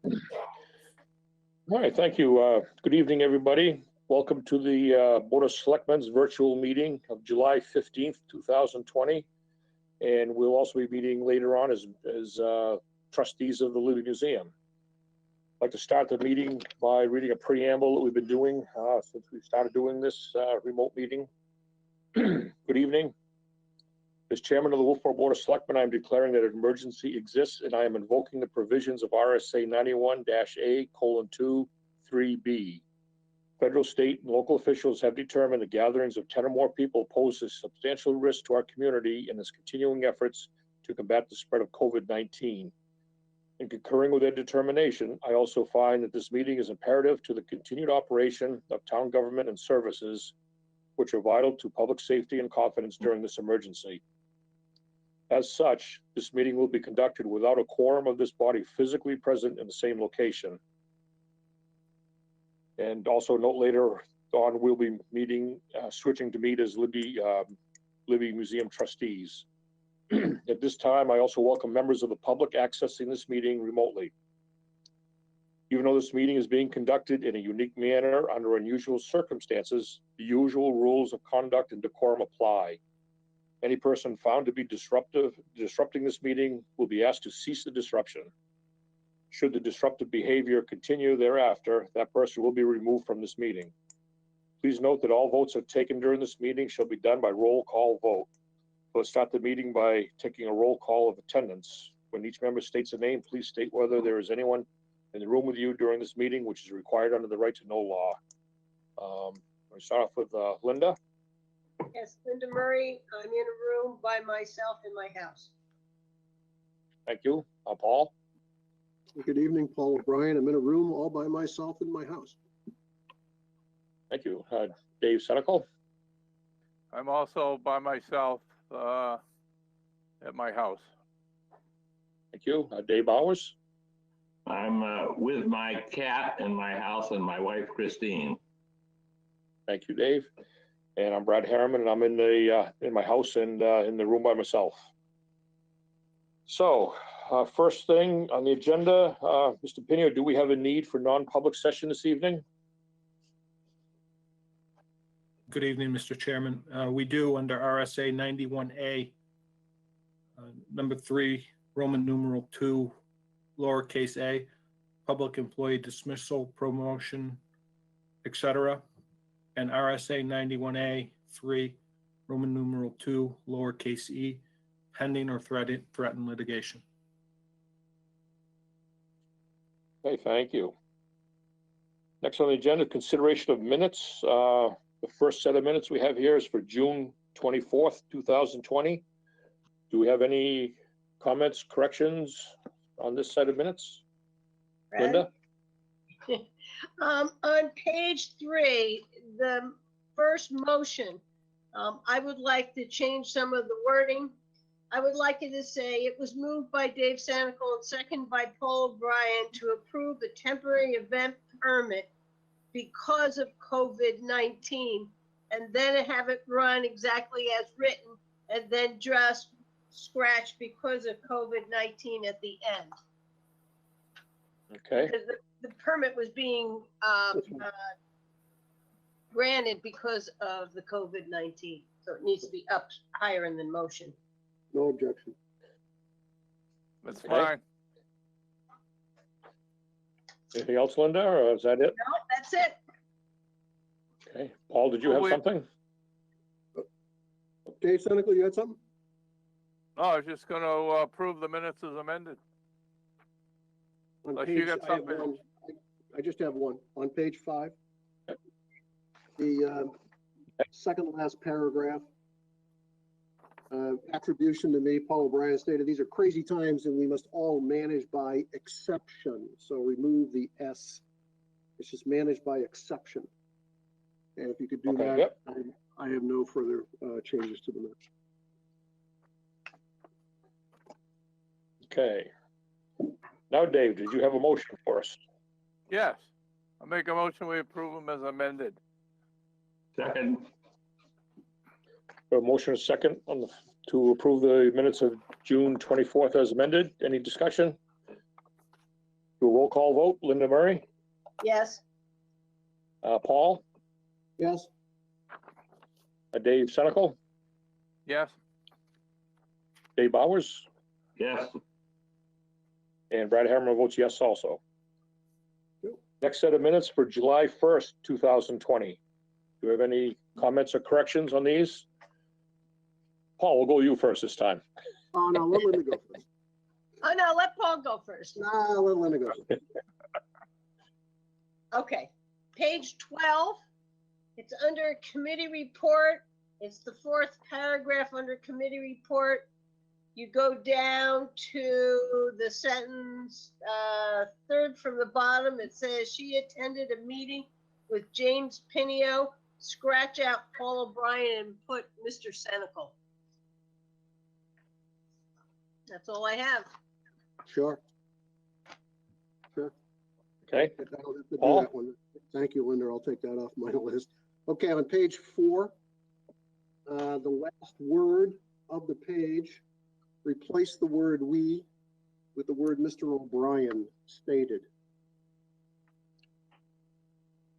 All right, thank you. Good evening, everybody. Welcome to the Board of Selectmen's virtual meeting of July 15th, 2020. And we'll also be meeting later on as trustees of the Libby Museum. I'd like to start the meeting by reading a preamble that we've been doing since we started doing this remote meeting. Good evening. As chairman of the Wolfeboro Board of Selectmen, I am declaring that an emergency exists and I am invoking the provisions of RSA 91-A:2, 3B. Federal, state, and local officials have determined that gatherings of 10 or more people pose a substantial risk to our community in its continuing efforts to combat the spread of COVID-19. In concurring with their determination, I also find that this meeting is imperative to the continued operation of town government and services, which are vital to public safety and confidence during this emergency. As such, this meeting will be conducted without a quorum of this body physically present in the same location. And also note later on, we'll be meeting, switching to meet as Libby Museum trustees. At this time, I also welcome members of the public accessing this meeting remotely. Even though this meeting is being conducted in a unique manner under unusual circumstances, the usual rules of conduct and decorum apply. Any person found to be disrupting this meeting will be asked to cease the disruption. Should the disruptive behavior continue thereafter, that person will be removed from this meeting. Please note that all votes are taken during this meeting shall be done by roll call vote. We'll start the meeting by taking a roll call of attendance. When each member states a name, please state whether there is anyone in the room with you during this meeting, which is required under the right to know law. We start off with Linda. Yes, Linda Murray. I'm in a room by myself in my house. Thank you. Paul. Good evening, Paul O'Brien. I'm in a room all by myself in my house. Thank you. Dave Senical. I'm also by myself at my house. Thank you. Dave Bowers. I'm with my cat in my house and my wife, Christine. Thank you, Dave. And I'm Brad Harriman, and I'm in my house and in the room by myself. So, first thing on the agenda, Mr. Pino, do we have a need for non-public session this evening? Good evening, Mr. Chairman. We do under RSA 91A, number 3, Roman numeral 2, lowercase a, public employee dismissal, promotion, etc. And RSA 91A 3, Roman numeral 2, lowercase e, pending or threatened litigation. Okay, thank you. Next on the agenda, consideration of minutes. The first set of minutes we have here is for June 24th, 2020. Do we have any comments, corrections on this set of minutes? Brad? Linda? On page 3, the first motion, I would like to change some of the wording. I would like it to say it was moved by Dave Sanical and seconded by Paul O'Brien to approve the temporary event permit because of COVID-19, and then have it run exactly as written, and then just scratch because of COVID-19 at the end. Okay. Because the permit was being granted because of the COVID-19. So it needs to be up higher in the motion. No objection. That's Okay. fine. Anything else, Linda, or is that it? No, that's it. Okay. Paul, did you have something? Dave Senical, you had something? No, I was just going to approve the minutes as amended. On Unless page, you got I have something. one. I just have one. On page 5, the second last paragraph, attribution to me, Paul O'Brien stated, these are crazy times and we must all manage by exception. So remove the S. It's just managed by exception. And if you could do Okay, that, yep. I have no further changes to the minutes. Okay. Now, Dave, did you have a motion for us? Yes. I'll make a motion we approve them as amended. Second. A motion, a second to approve the minutes of June 24th as amended. Any discussion? Do a roll call vote. Linda Murray, Yes. Paul, Yes, Dave Senical, Yes. Dave Bowers, Yes, and Brad Hammer votes yes also. Yep. Next set of minutes for July 1st, 2020. Do you have any comments or corrections on these? Paul, we'll go you first this time. oh, no, let Linda go first. Oh, no, let Paul go first. Nah, let Linda go first. Okay, page 12. It's under committee report. It's the fourth paragraph under committee report. You go down to the sentence, third from the bottom. It says she attended a meeting with James Pinio. Scratch out Paul O'Brien and put Mr. Senical. That's all I have. Sure. Okay, I don't have to do Paul? that one. Thank you, Linda. I'll take that off my list. Okay, on page 4, the last word of the page, replace the word "we" with the word "Mr. O'Brien" stated.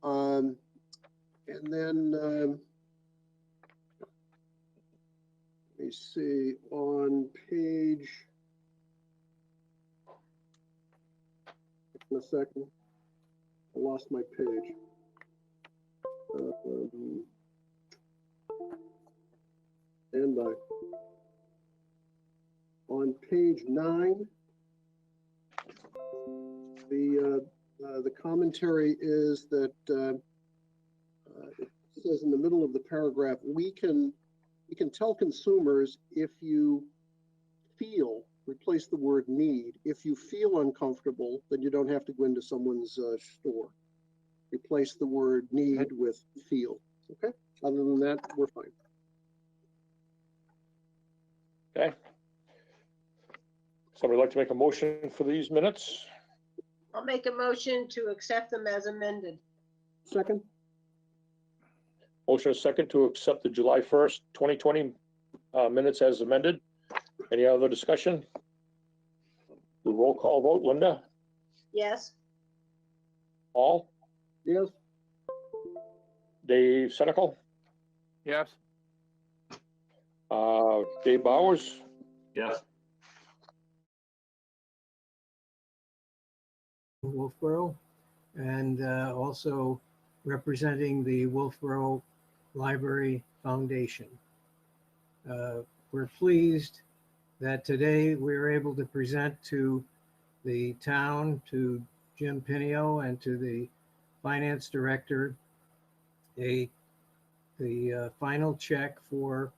And then, let me see, on page, in a second, I lost my page. And on page 9, the commentary is that it says in the middle of the paragraph, we can tell consumers if you feel, replace the word "need." If you feel uncomfortable, then you don't have to go into someone's store. Replace the word "need" with "feel." Okay. Other than that, we're fine. okay. Somebody like to make a motion for these minutes? I'll make a motion to accept them as amended. Second. Motion is second to accept the July 1st, 2020 minutes as amended. Any other discussion? The roll call vote. Linda, Yes. Paul, Yes. Dave Senical, Yes. Dave Bowers, yes, Wolfeboro, and also representing the Wolfeboro Library Foundation. We're pleased that today we were able to present to the town, to Jim Pinio, and to the finance director the final check for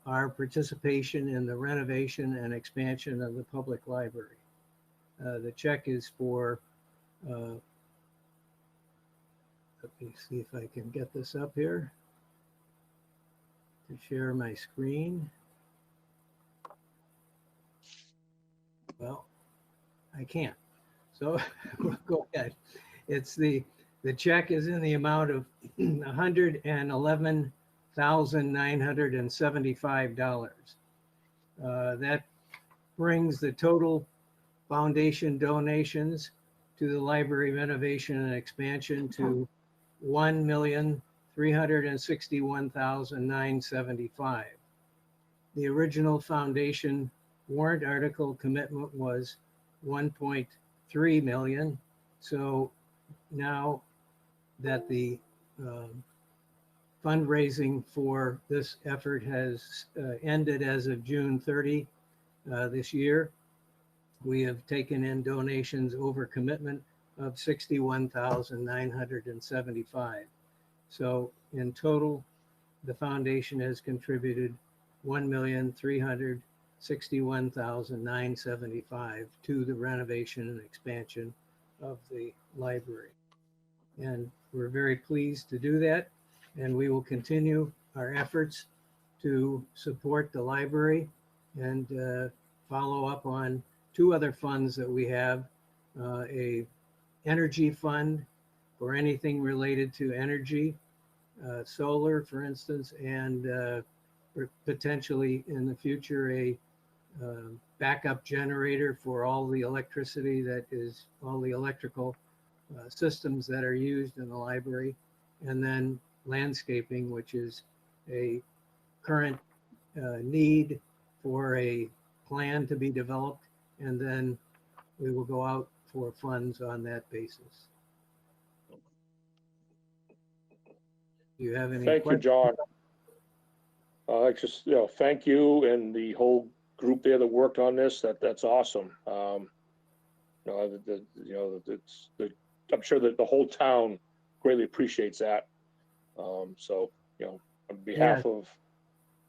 our participation in the renovation and expansion of the public library. The check is for, let me see if I can get this up here to share my screen. Well, I can't. So we'll go ahead. It's the check is in the amount of $111,975. That brings the total foundation donations to the library renovation and expansion to $1,361,975. The original foundation warrant article commitment was 1.3 million. So now that the fundraising for this effort has ended as of June 30 this year, we have taken in donations over commitment of $61,975. So in total, the foundation has contributed $1,361,975 to the renovation and expansion of the library. And we're very pleased to do that. And we will continue our efforts to support the library and follow up on 2 other funds that we have, a energy fund for anything related to energy, solar, for instance, and potentially in the future, a backup generator for all the electricity all the electrical systems that are used in the library, and then landscaping, which is a current need for a plan to be developed, and then we will go out for funds on that basis. Do you have any Thank you, questions? John. Just, thank you and the whole group there that worked on this. That's awesome. I'm sure that the whole town greatly appreciates that. So, on behalf of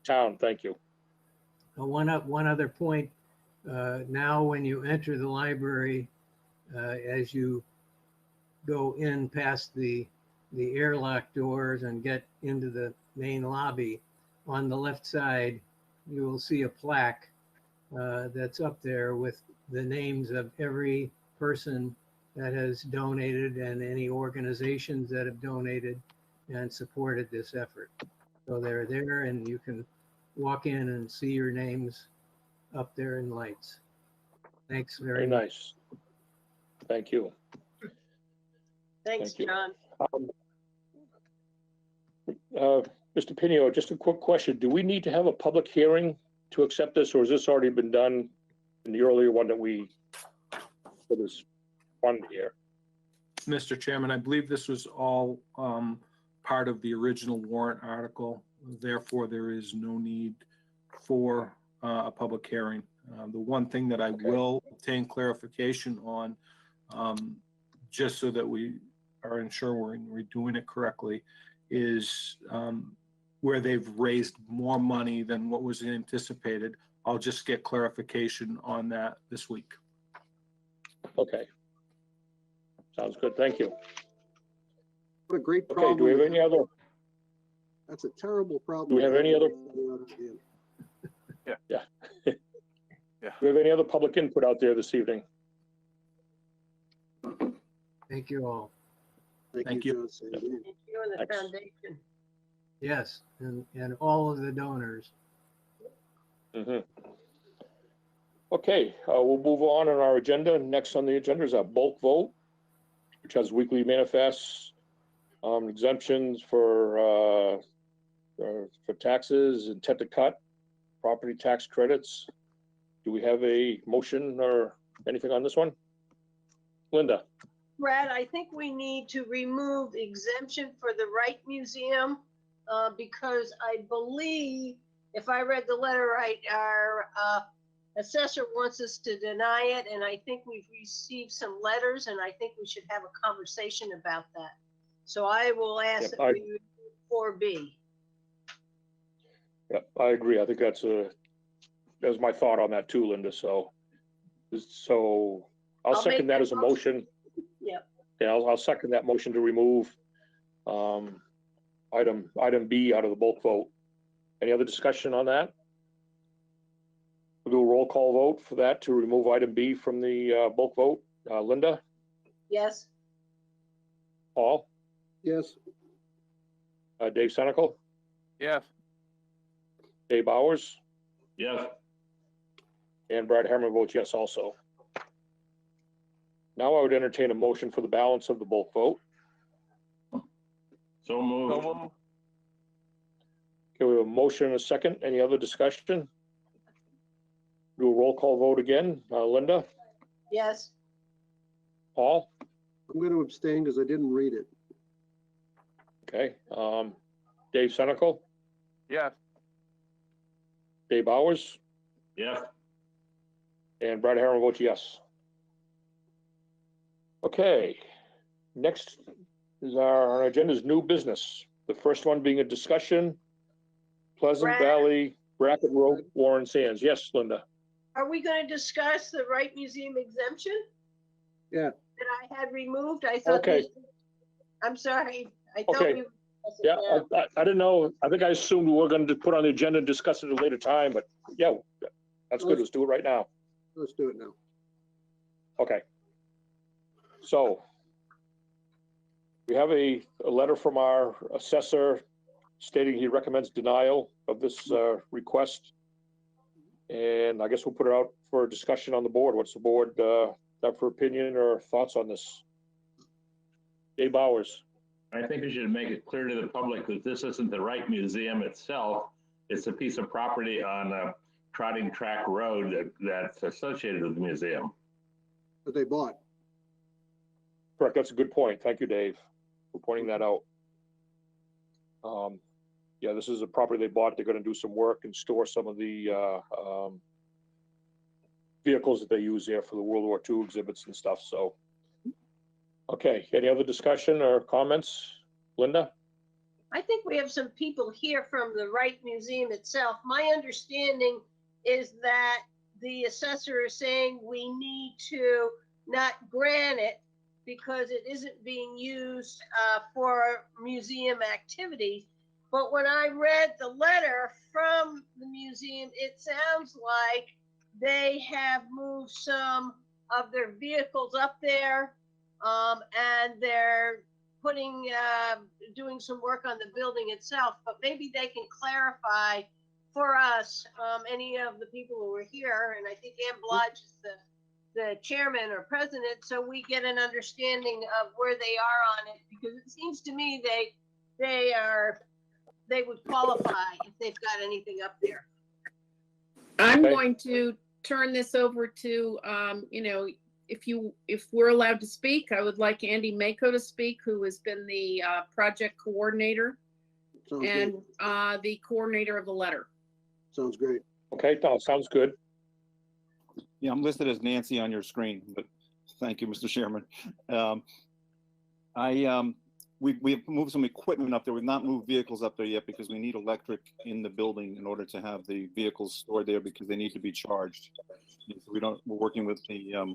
town, thank you. One other point, now when you enter the library, as you go in past the airlock doors and get into the main lobby, on the left side, you will see a plaque that's up there with the names of every person that has donated and any organizations that have donated and supported this effort. So they're there, and you can walk in and see your names up there in lights. Thanks very much. Nice. Thank you. Thanks, Thank you. John. Mr. Pinio, just a quick question. Do we need to have a public hearing to accept this, or has this already been done in the earlier one that for this fund here? Mr. Chairman, I believe this was all part of the original warrant article. Therefore, there is no need for a public hearing. The one thing that I will obtain clarification on, just so that we are ensuring we're doing it correctly, is where they've raised more money than what was anticipated. I'll just get clarification on that this week. Okay. Sounds good. Thank you. What a great Okay, problem. do we have any other? That's a terrible problem. Do we have any other? Yeah. Yeah. Yeah. Do we have any other public input out there this evening? Thank you all. Thank you. John. Same to you. Thank you and the Thanks. foundation. Yes, and all of the donors. Mm-hmm. Okay, we'll move on our agenda. Next on the agenda is a bulk vote, which has weekly manifests, exemptions for taxes, intent to cut, property tax credits. Do we have a motion or anything on this one? Linda? Brad, I think we need to remove exemption for the Wright Museum because I believe, if I read the letter right, our assessor wants us to deny it, and I think we've received some letters, and I think we should have a conversation about that. So I will ask that we remove 4B. Yeah, I agree. I think that was my thought on that too, Linda. So I'll second that as a motion. Yep. Yeah, I'll second that motion to remove item B out of the bulk vote. Any other discussion on that? We'll do a roll call vote for that to remove item B from the bulk vote. Linda? Yes. Paul? Yes, Dave Senical? Yes. Dave Bowers? Yes. And Brad Herman votes yes also. Now I would entertain a motion for the balance of the bulk vote. So So moved. moved. Okay, we have a motion and a second. Any other discussion? Do a roll call vote again. Linda? Yes. Paul? I'm going to abstain because I didn't read it. Okay. Dave Senical? Yes. Dave Bowers? Yes. And Brad Herman votes yes. Okay, next is our agenda is new business. The first one being a discussion, Pleasant Brad? Valley, Brackett Road, Warren Sands. Yes, Linda. Are we going to discuss the Wright Museum exemption? Yeah. That I had removed? I thought. Okay. I'm sorry. I thought Okay. we were discussing Yeah, that. I didn't know. I think I assumed we were going to put on the agenda and discuss it at a later time, but yeah, that's good. Let's do it right now. Let's do it now. Okay. So we have a letter from our assessor stating he recommends denial of this request. And I guess we'll put it out for discussion on the board. What's the board have for opinion or thoughts on this? Dave Bowers. I think we should make it clear to the public that this isn't the Wright Museum itself. It's a piece of property on a trotting track road that's associated with the museum. That they bought. Correct, that's a good point. Thank you, Dave, for pointing that out. Yeah, this is a property they bought. They're gonna do some work and store some of the vehicles that they use there for the World War II exhibits and stuff, so. Okay, any other discussion or comments? Linda? I think we have some people here from the Wright Museum itself. My understanding is that the assessor is saying we need to not grant it because it isn't being used for museum activities. But when I read the letter from the museum, it sounds like they have moved some of their vehicles up there, and they're putting, doing some work on the building itself. But maybe they can clarify for us, any of the people who are here, and I think Ann Blodge is the chairman or president, so we get an understanding of where they are on it, because it seems to me they would qualify if they've got anything up there. I'm Okay. going to turn this over to, if we're allowed to speak, I would like Andy Mako to speak, who has been the project coordinator Sounds and good. the coordinator of the letter. Sounds great. Okay, no, sounds good. Yeah, I'm listed as Nancy on your screen, but thank you, Mr. Chairman. We've moved some equipment up there. We've not moved vehicles up there yet because we need electric in the building in order to have the vehicles stored there because they need to be charged. So we're working with the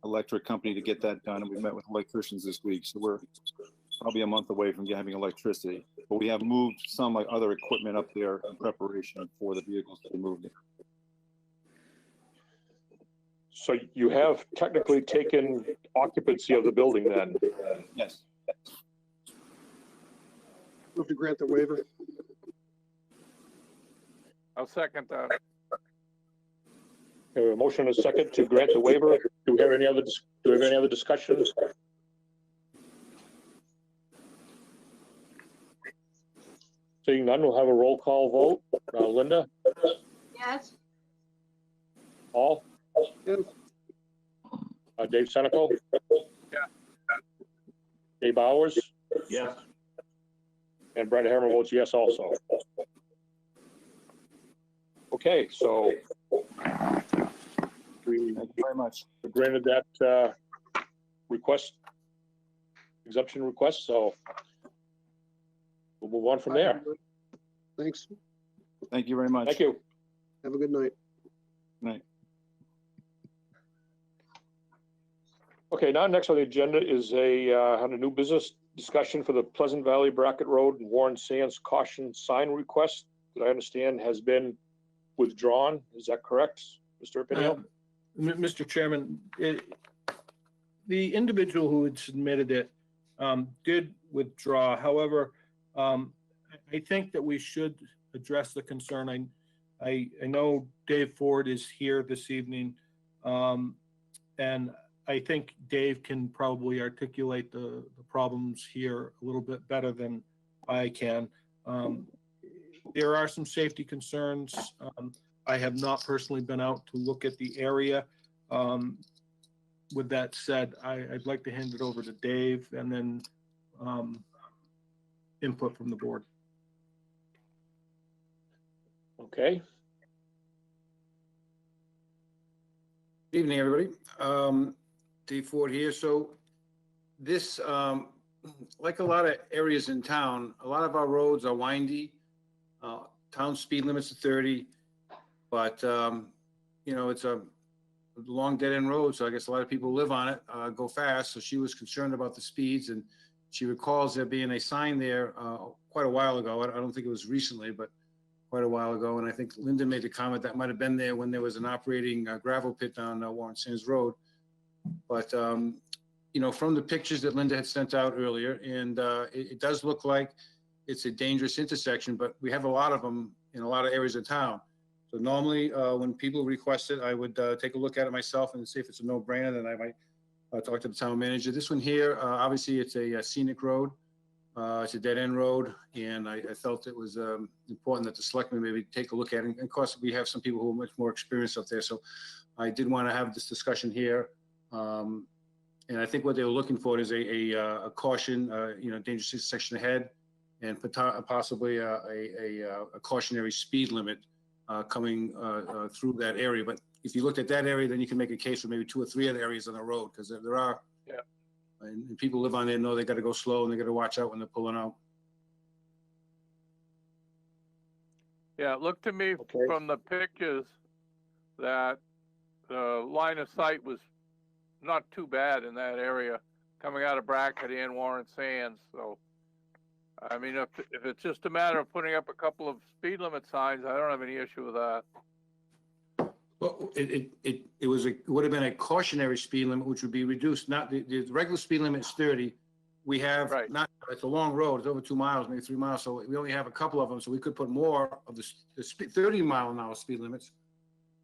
electric company to get that done, and we met with electricians this week. So we're probably a month away from having electricity, but we have moved some other equipment up there in preparation for the vehicles to be moved there. So you have technically taken occupancy of the building then? Yes. Move to grant the waiver. I'll second that. We have a motion and a second to grant the waiver. Do we have any other discussions? Seeing none, we'll have a roll call vote. Linda? Yes? Paul? Yes. Dave Senical? Yeah. Dave Bowers? Yes. And Brett Hammer votes yes also. Okay, so we Thank you very much. granted that exemption request, so we'll move on from there. Thanks. Thank you very much. Thank you. Have a good night. Night. Okay, now next on the agenda is on a new business discussion for the Pleasant Valley Brackett Road and Warren Sands caution sign request that I understand has been withdrawn. Is that correct, Mr. Piniel? Mr. Chairman, the individual who had submitted it did withdraw. However, I think that we should address the concern. I know Dave Ford is here this evening, and I think Dave can probably articulate the problems here a little bit better than I can. There are some safety concerns. I have not personally been out to look at the area. With that said, I'd like to hand it over to Dave and then input from the board. Okay. Good evening, everybody. Dave Ford here. So this, like a lot of areas in town, a lot of our roads are windy. Town speed limits are 30, but it's a long dead end road. So I guess a lot of people live on it, go fast. So she was concerned about the speeds, and she recalls there being a sign there quite a while ago. I don't think it was recently, but quite a while ago. And I think Linda made the comment that might have been there when there was an operating gravel pit on Warren Sands Road. But, from the pictures that Linda had sent out earlier, and it does look like it's a dangerous intersection, but we have a lot of them in a lot of areas of town. So normally, when people request it, I would take a look at it myself and see if it's a no-brainer, then I might talk to the town manager. This one here, obviously, it's a scenic road. It's a dead-end road, and I felt it was important that the selectmen maybe take a look at it. And of course, we have some people who are much more experienced up there, so I did want to have this discussion here. And I think what they were looking for is a caution, dangerous intersection ahead, and possibly a cautionary speed limit coming through that area. But if you looked at that area, then you can make a case for maybe 2 or 3 other areas on the road, because there are. Yeah. And people live on there, know they got to go slow and they got to watch out when they're pulling out. Yeah, it looked to me Okay. from the pictures that the line of sight was not too bad in that area coming out of Brackett and Warren Sands. So, I mean, if it's just a matter of putting up a couple of speed limit signs, I don't have any issue with that. Well, it would have been a cautionary speed limit, which would be reduced. Not the regular speed limit is 30. We have Right. not. It's a long road. It's over 2 miles, maybe 3 miles. So we only have a couple of them. So we could put more of the 30-mile-an-hour speed limits,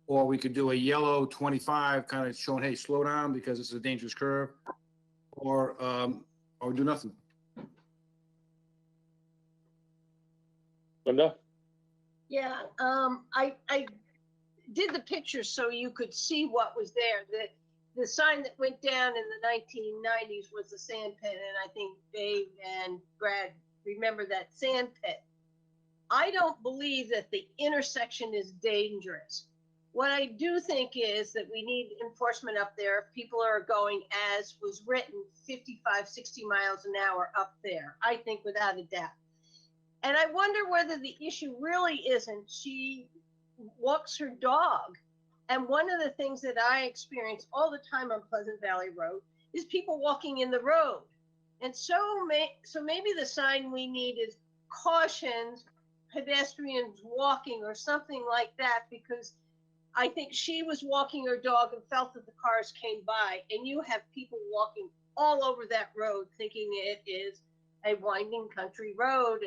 or we could do a yellow 25, kind of showing, hey, slow down because it's a dangerous curve, or do nothing. Linda? Yeah, I did the pictures so you could see what was there. The sign that went down in the 1990s was the sand pit, and I think Dave and Brad remember that sand pit. I don't believe that the intersection is dangerous. What I do think is that we need enforcement up there. If people are going, as was written, 55, 60 miles an hour up there, I think without a doubt. And I wonder whether the issue really isn't she walks her dog. And one of the things that I experience all the time on Pleasant Valley Road is people walking in the road. And so maybe the sign we need is cautions pedestrians walking or something like that, because I think she was walking her dog and felt that the cars came by, and you have people walking all over that road thinking it is a winding country road.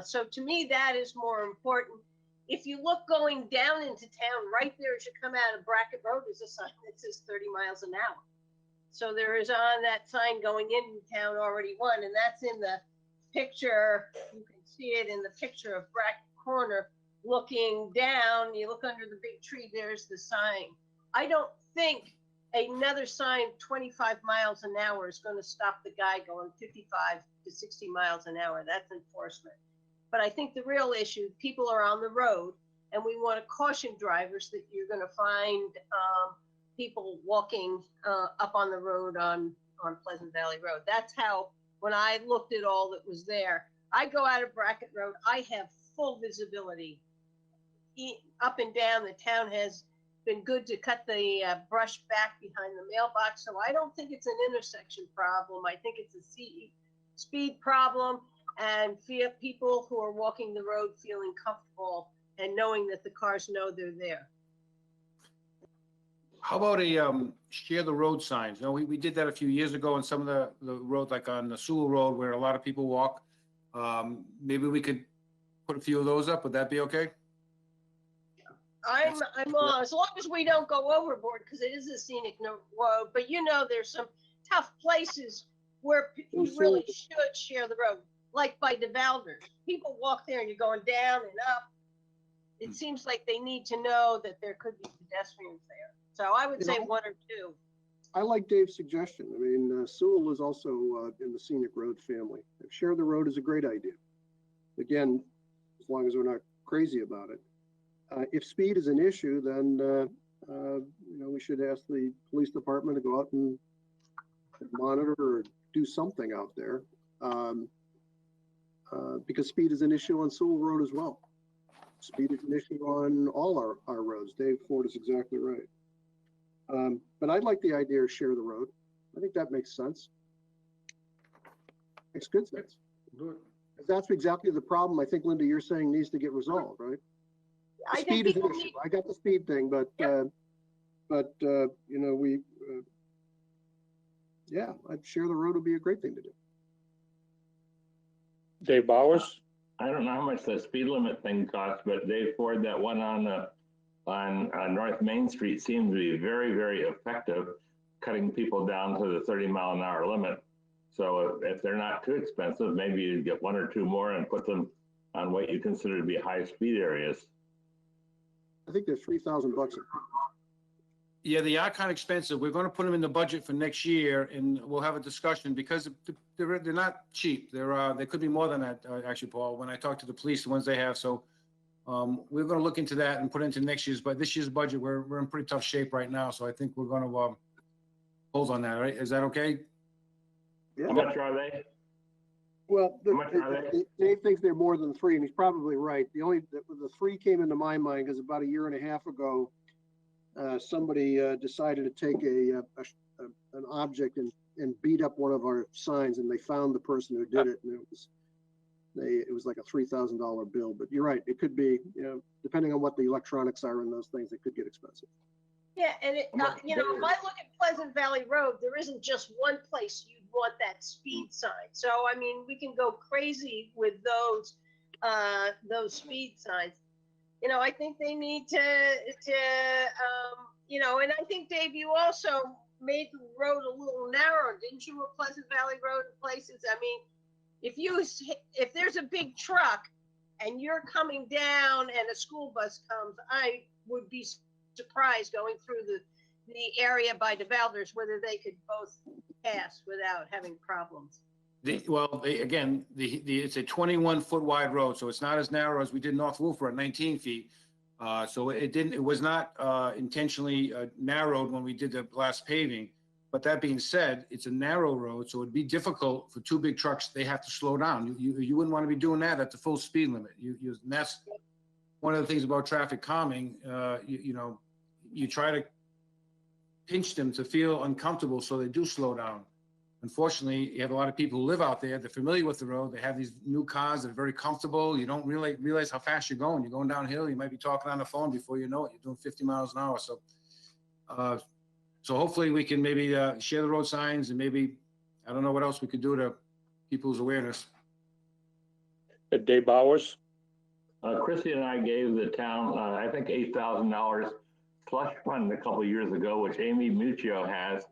So to me, that is more important. If you look going down into town, right there as you come out of Brackett Road is a sign that says 30 miles an hour. So there is on that sign going into town already one, and that's in the picture. You can see it in the picture of Brackett Corner. Looking down, you look under the big tree, there's the sign. I don't think another sign 25 miles an hour is going to stop the guy going 55 to 60 miles an hour. That's enforcement. But I think the real issue, people are on the road, and we want to caution drivers that you're going to find people walking up on the road on Pleasant Valley Road. That's how, when I looked at all that was there, I go out of Brackett Road, I have full visibility up and down. The town has been good to cut the brush back behind the mailbox, so I don't think it's an intersection problem. I think it's a speed problem, and people who are walking the road feeling comfortable and knowing that the cars know they're there. How about a share the road signs? You know, we did that a few years ago on some of the roads, like on the Sewell Road, where a lot of people walk. Maybe we could put a few of those up. Would that be okay? I'm on, as long as we don't go overboard, because it is a scenic road, but you know, there's some tough places where you really should share the road, like by DeValders. People walk there and you're going down and up. It seems like they need to know that there could be pedestrians there. So I would say 1 or 2. I like Dave's suggestion. I mean, Sewell is also in the scenic road family. Share the road is a great idea. Again, as long as we're not crazy about it. If speed is an issue, then we should ask the police department to go out and monitor or do something out there, because speed is an issue on Sewell Road as well. Speed is an issue on all our roads. Dave Ford is exactly right. But I'd like the idea of share the road. I think that makes sense. Makes good sense. That's exactly the problem I think, Linda, you're saying needs to get resolved, right? Speed is an issue. I got the speed thing, but I'd share the road would be a great thing to do. Dave Bowers? I don't know how much the speed limit thing costs, but Dave Ford, that one on on North Main Street seem to be very, very effective, cutting people down to the 30-mile-an-hour limit. So if they're not too expensive, maybe you get one or two more and put them on what you consider to be high-speed areas. I think they're $3,000. Yeah, they are kind of expensive. We're going to put them in the budget for next year, and we'll have a discussion because they're not cheap. They could be more than that, actually, Paul. When I talk to the police, the ones they have, so we're going to look into that and put it into next year's. But this year's budget, we're in pretty tough shape right now, so I think we're going to hold on that. Right? Is that okay? Yeah. How much are they? Well, How much are they? Dave thinks they're more than three, and he's probably right. The three came into my mind because about a year and a half ago, somebody decided to take an object and beat up one of our signs, and they found the person who did it, and it was like a $3,000 bill. But you're right, it could be, depending on what the electronics are in those things, it could get expensive. Yeah, and if I look at Pleasant Valley Road, there isn't just one place you'd want that speed sign. So, I mean, we can go crazy with those speed signs. I think they need to and I think, Dave, you also made the road a little narrower, didn't you, with Pleasant Valley Road in places? I mean, if there's a big truck and you're coming down and a school bus comes, I would be surprised going through the area by DeValders whether they could both pass without having problems. It's a 21-foot wide road, so it's not as narrow as we did North Wolfboro at 19 feet. So it was not intentionally narrowed when we did the last paving. But that being said, it's a narrow road, so it'd be difficult for two big trucks. They have to slow down. You wouldn't want to be doing that at the full speed limit. And that's one of the things about traffic calming. You try to pinch them to feel uncomfortable so they do slow down. Unfortunately, you have a lot of people who live out there. They're familiar with the road. They have these new cars that are very comfortable. You don't really realize how fast you're going. You're going downhill. You might be talking on the phone before you know it. You're doing 50 miles an hour. So hopefully we can maybe share the road signs and maybe, I don't know what else we could do to people's awareness. Dave Bowers. Chrissy and I gave the town, I think, $8,000 slush fund a couple of years ago, which Amy Muccio has.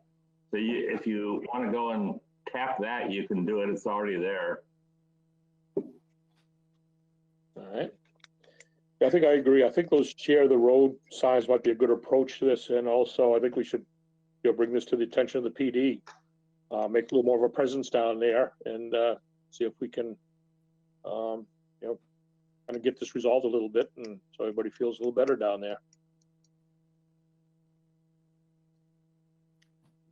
So if you want to go and tap that, you can do it. It's already there. All right. Yeah, I think I agree. I think those share the road signs might be a good approach to this. And also, I think we should bring this to the attention of the PD, make a little more of a presence down there and see if we can, kind of get this resolved a little bit and so everybody feels a little better down there.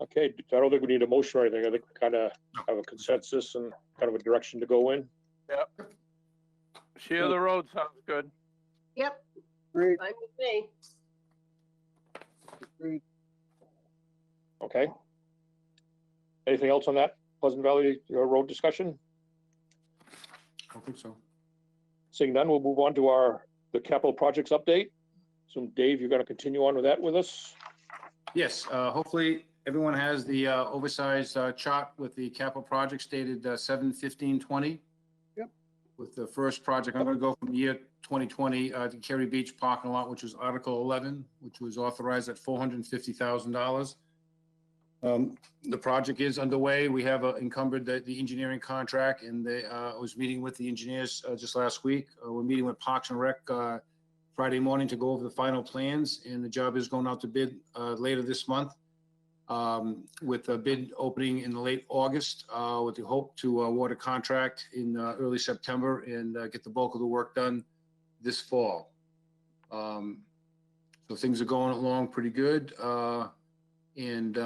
Okay, I don't think we need a motion or anything. I think we kind of have a consensus and kind of a direction to go in. Yep. Share the road sounds good. Yep. Great. Fine with me. Great. Okay. Anything else on that Pleasant Valley Road discussion? I think so. Seeing none, we'll move on to the capital projects update. So Dave, you're going to continue on with that with us? Yes, hopefully everyone has the oversized chart with the capital projects dated 7/15/20. Yep. With the first project, I'm going to go from year 2020 to Kerry Beach parking lot, which was Article 11, which was authorized at $450,000. The project is underway. We have encumbered the engineering contract, and I was meeting with the engineers just last week. We're meeting with Parks and Rec Friday morning to go over the final plans, and the job is going out to bid later this month, with a bid opening in late August, with the hope to award a contract in early September and get the bulk of the work done this fall. So things are going along pretty good, and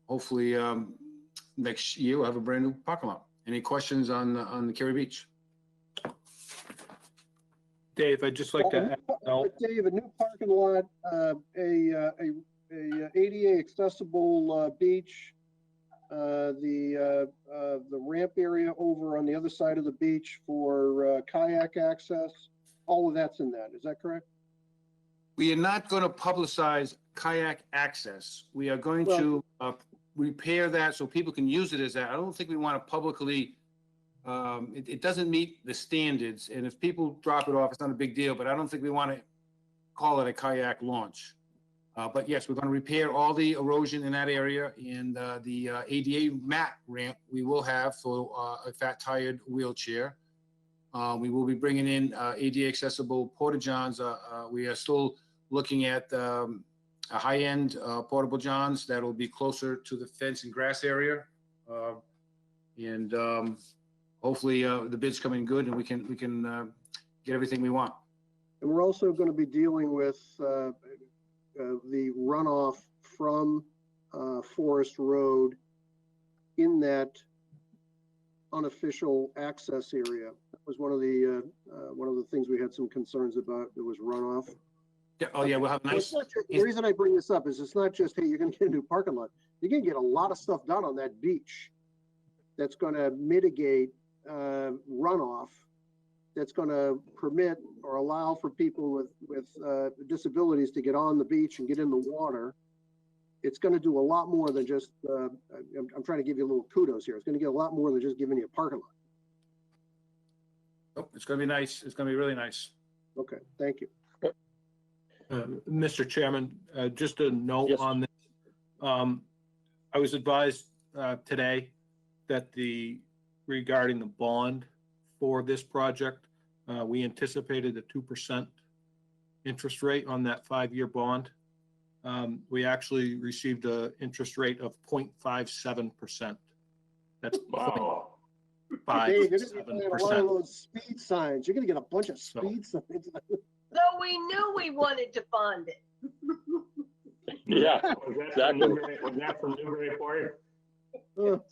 hopefully next year we'll have a brand new parking lot. Any questions on the Kerry Beach? Dave, I'd just like to add, Dave, a new parking lot, a ADA accessible beach, the ramp area over on the other side of the beach for kayak access, all of that's in that. Is that correct? We are not going to publicize kayak access. We are going to repair that so people can use it as that. I don't think we want to publicly, it doesn't meet the standards. And if people drop it off, it's not a big deal, but I don't think we want to call it a kayak launch. But yes, we're going to repair all the erosion in that area, and the ADA mat ramp we will have for a fat tired wheelchair. We will be bringing in ADA accessible porta-johns. We are still looking at a high-end portable johns that will be closer to the fence and grass area. And hopefully the bid's coming good and we can get everything we want. And we're also going to be dealing with the runoff from Forest Road in that unofficial access area. That was one of the things we had some concerns about. There was runoff. Yeah. Oh yeah, we'll have nice. The reason I bring this up is it's not just, hey, you're going to get a new parking lot. You're going to get a lot of stuff done on that beach that's going to mitigate runoff, that's going to permit or allow for people with disabilities to get on the beach and get in the water. It's going to do a lot more than just, I'm trying to give you a little kudos here. It's going to get a lot more than just giving you a parking lot. Oh, it's going to be nice. It's going to be really nice. Okay, thank you. Mr. Chairman, just a note Yes. on this. I was advised today that regarding the bond for this project, we anticipated a 2% interest rate on that 5-year bond. We actually received an interest rate of 0.57%. That's Wow. Dave, you're going to get a lot of 0.57%. those speed signs. You're going to get a bunch of speed signs. Though we knew we wanted to bond it. Yeah, Was that from Newburyport? Look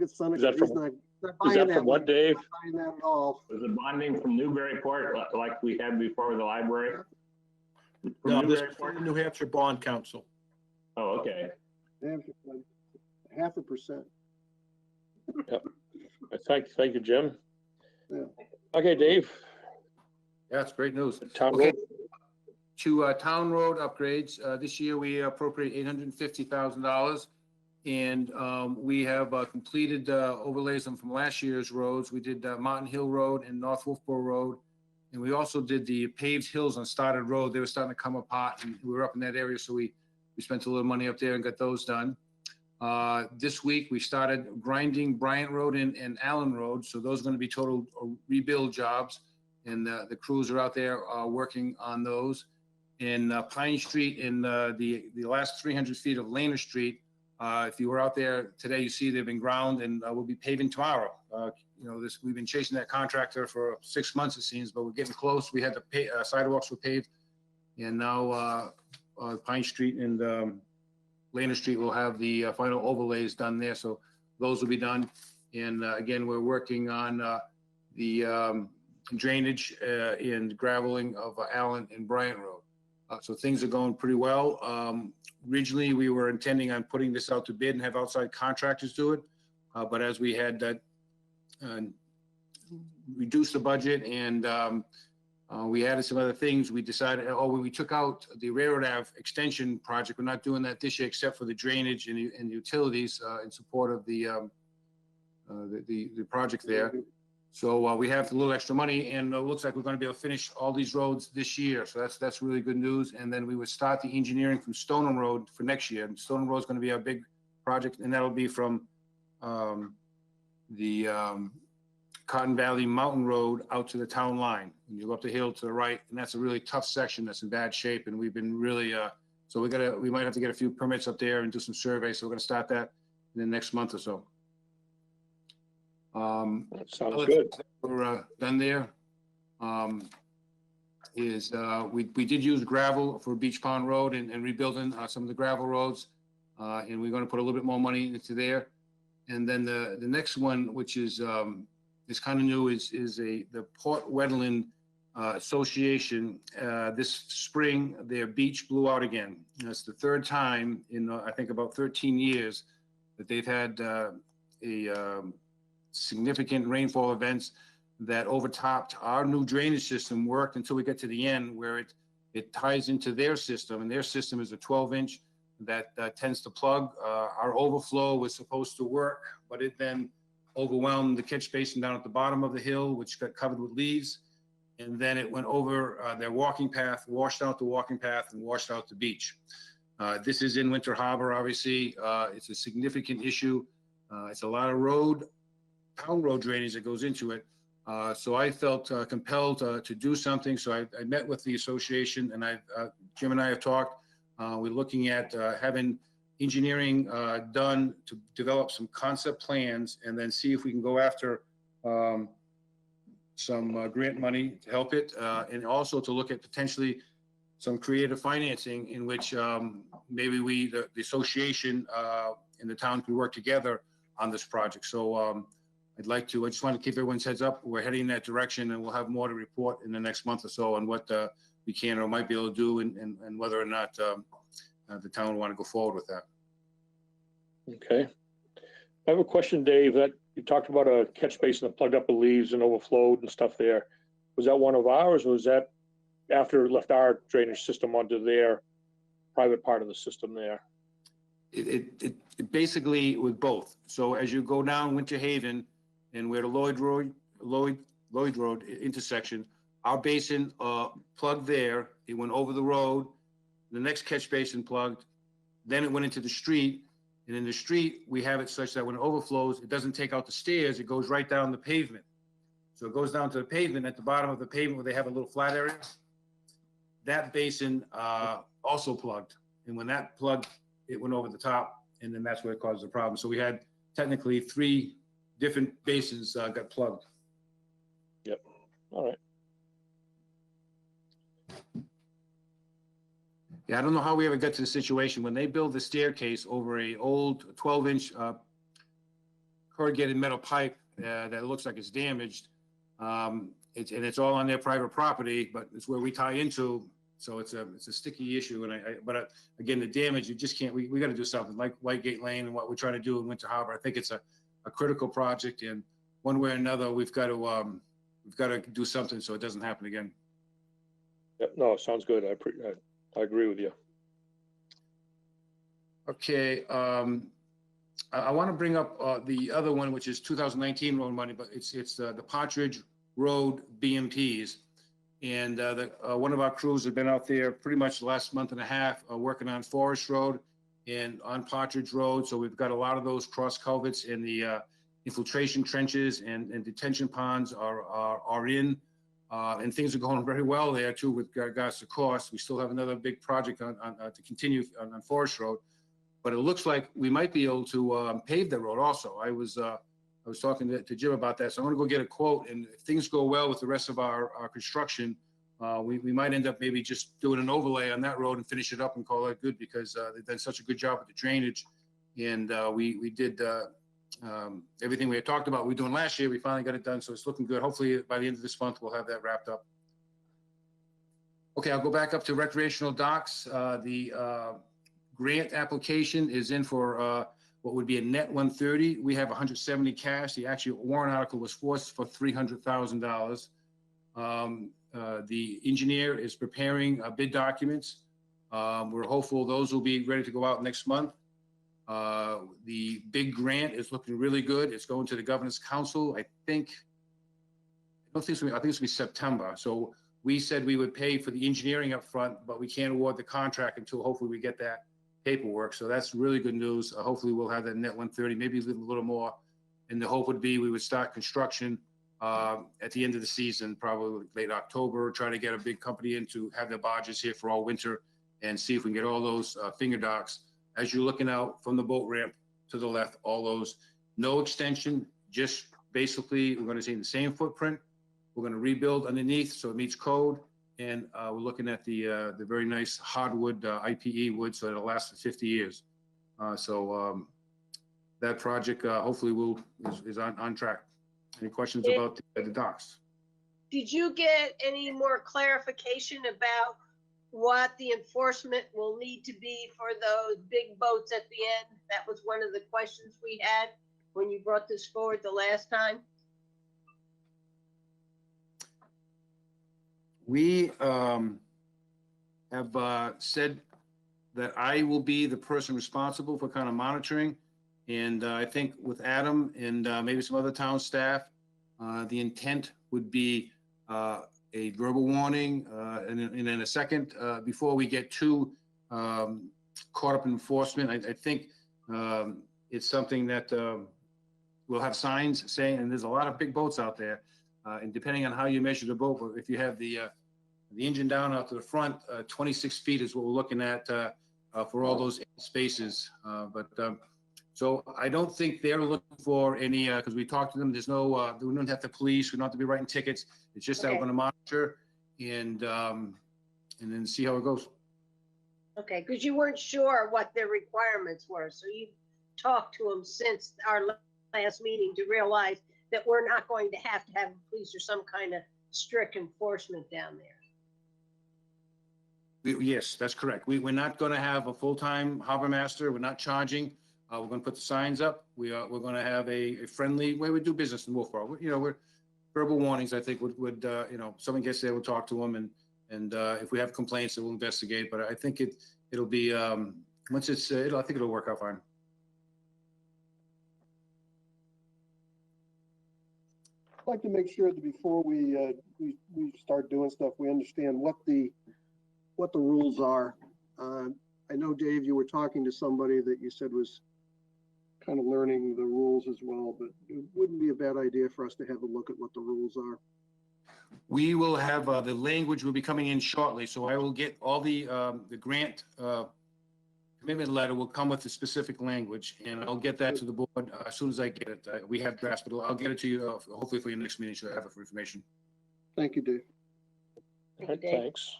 at Sonic. Is that He's from- not is buying that that from what, one. Dave? Not buying that at all. Was it bonding from Newburyport like we had before the library? From No, this is Newburyport? from the New Hampshire Bond Council. Oh, okay. 0.5%. Thank you, Jim. Yeah. Okay, Dave, Yeah, it's great news. town Okay. road. To town road upgrades, this year we appropriate $850,000. And we have completed overlays from last year's roads. We did Mountain Hill Road and North Wolfeboro Road. And we also did the paved hills on Stoddard Road. They were starting to come apart and we were up in that area. So we spent a little money up there and got those done. This week we started grinding Bryant Road and Allen Road. So those are going to be total rebuild jobs. And the crews are out there working on those. In Pine Street and the last 300 feet of Laner Street, if you were out there today, you see they've been ground and we'll be paving tomorrow. We've been chasing that contractor for 6 months, it seems, but we're getting close. We had the sidewalks were paved, and now Pine Street and Laner Street will have the final overlays done there. So those will be done. And again, we're working on the drainage and graveling of Allen and Bryant Road. So things are going pretty well. Originally, we were intending on putting this out to bid and have outside contractors do it. But as we had reduced the budget and we added some other things, we decided, when we took out the Railroad Ave extension project, we're not doing that this year except for the drainage and utilities in support of the project there. So we have a little extra money, and it looks like we're going to be able to finish all these roads this year. So that's really good news. And then we would start the engineering from Stoneham Road for next year. And Stoneham Road is going to be our big project, and that'll be from the Cotton Valley Mountain Road out to the town line. And you go up the hill to the right, and that's a really tough section that's in bad shape. And we've been really so we might have to get a few permits up there and do some surveys. So we're going to start that in the next month or so. That sounds Other good. things that We're done there. We did use gravel for Beach Pond Road and rebuilding some of the gravel roads, and we're going to put a little bit more money into there. And then the next one, which is kind of new, is the Port Wetland Association. This spring, their beach blew out again. It's the third time in I think about 13 years that they've had significant rainfall events that overtopped our new drainage system. Worked until we get to the end where it ties into their system, and their system is a 12-inch that tends to plug. Our overflow was supposed to work, but it then overwhelmed the catch basin down at the bottom of the hill, which got covered with leaves. and then it went over their walking path, washed out the walking path, and washed out the beach. This is in Winter Harbor, obviously. It's a significant issue. It's a lot of town road drainage that goes into it. So I felt compelled to do something. So I met with the association, and Jim and I have talked. We're looking at having engineering done to develop some concept plans, and then see if we can go after some grant money to help it, and also to look at potentially some creative financing in which maybe the association and the town can work together on this project. So I just want to keep everyone's heads up. We're heading in that direction, and we'll have more to report in the next month or so on what we can or might be able to do, and whether or not the town will want to go forward with that. Okay. I have a question, Dave, that you talked about a catch basin that plugged up with leaves and overflowed and stuff there. Was that one of ours, or was that after it left our drainage system onto their private part of the system there? It basically with both. So as you go down Winter Haven and where the Lloyd Road intersection, our basin plugged there. It went over the road. The next catch basin plugged. Then it went into the street. And in the street, we have it such that when it overflows, it doesn't take out the stairs. It goes right down the pavement. So it goes down to the pavement. At the bottom of the pavement where they have a little flat area, that basin also plugged. And when that plugged, it went over the top, and then that's where it caused the problem. So we had technically 3 different basins got plugged. Yep. All right. Yeah, I don't know how we ever got to the situation when they build the staircase over a old 12-inch corrugated metal pipe that looks like it's damaged. It's all on their private property, but it's where we tie into. So it's a sticky issue. And again, the damage, you just can't. We got to do something like Whitegate Lane and what we're trying to do in Winter Harbor. I think it's a critical project, and one way or another, we've got to do something so it doesn't happen again. Yep. No, sounds good. I agree with you. Okay, I want to bring up the other one, which is 2019 road money, but it's the Partridge Road BMPs. And one of our crews have been out there pretty much the last month and a half working on Forest Road and on Partridge Road. So we've got a lot of those cross culverts, and the infiltration trenches and detention ponds are in. And things are going very well there too with regards to cost. We still have another big project to continue on Forest Road, but it looks like we might be able to pave the road also. I was talking to Jim about that, so I'm gonna go get a quote, and if things go well with the rest of our construction, we might end up maybe just doing an overlay on that road and finish it up and call it good, because they've done such a good job with the drainage, and we did everything we had talked about we were doing last year. We finally got it done, so it's looking good. Hopefully by the end of this month we'll have that wrapped up. Okay, I'll go back up to Recreational Docs. The grant application is in for what would be a net 130. We have 170 cash. The actual warrant article was forced for $300,000. The engineer is preparing bid documents. We're hopeful those will be ready to go out next month. The big grant is looking really good. It's going to the Governor's Council. I think it's going to be September. So we said we would pay for the engineering up front, but we can't award the contract until hopefully we get that paperwork. So that's really good news. Hopefully we'll have that net 130, maybe a little more. And the hope would be we would start construction at the end of the season, probably late October, try to get a big company in to have their barges here for all winter and see if we can get all those finger docks. As you're looking out from the boat ramp to the left, all those, no extension, just basically we're going to see the same footprint. We're going to rebuild underneath so it meets code. And we're looking at the very nice hardwood IPE wood, so it'll last for 50 years. That project hopefully is on track. Any questions about the docks? Did you get any more clarification about what the enforcement will need to be for those big boats at the end? That was one of the questions we had when you brought this forward the last time. We have said that I will be the person responsible for kind of monitoring. And I think with Adam and maybe some other town staff, the intent would be a verbal warning, and then a second, before we get too caught up in enforcement. I think it's something that we'll have signs saying, and there's a lot of big boats out there, and depending on how you measure the boat, if you have the engine down out to the front, 26 feet is what we're looking at for all those spaces. So I don't think they're looking for any, because we talked to them, there's no, we don't have to police, we don't have to be writing tickets. It's just that we're Okay. gonna monitor and then see how it goes. Okay, because you weren't sure what their requirements were, so you talked to them since our last meeting to realize that we're not going to have police or some kind of strict enforcement down there. Yes, that's correct. We're not gonna have a full-time harbor master. We're not charging. We're gonna put the signs up. We're gonna have a friendly way we do business in Wolfeboro. You know, we're verbal warnings, I think would you know, someone gets there, we'll talk to them, and if we have complaints, we'll investigate. But I think it'll be, once it's, I think it'll work out fine. I'd like to make sure that before we start doing stuff, we understand what the rules are. I know, Dave, you were talking to somebody that you said was kind of learning the rules as well, but it wouldn't be a bad idea for us to have a look at what the rules are. We will have, the language will be coming in shortly, so I will get all the grant commitment letter will come with the specific language, and I'll get that to the board as soon as I get it. We have drafts, but I'll get it to you hopefully for your next meeting, so I have it for information. Thank you, Dave. Thanks.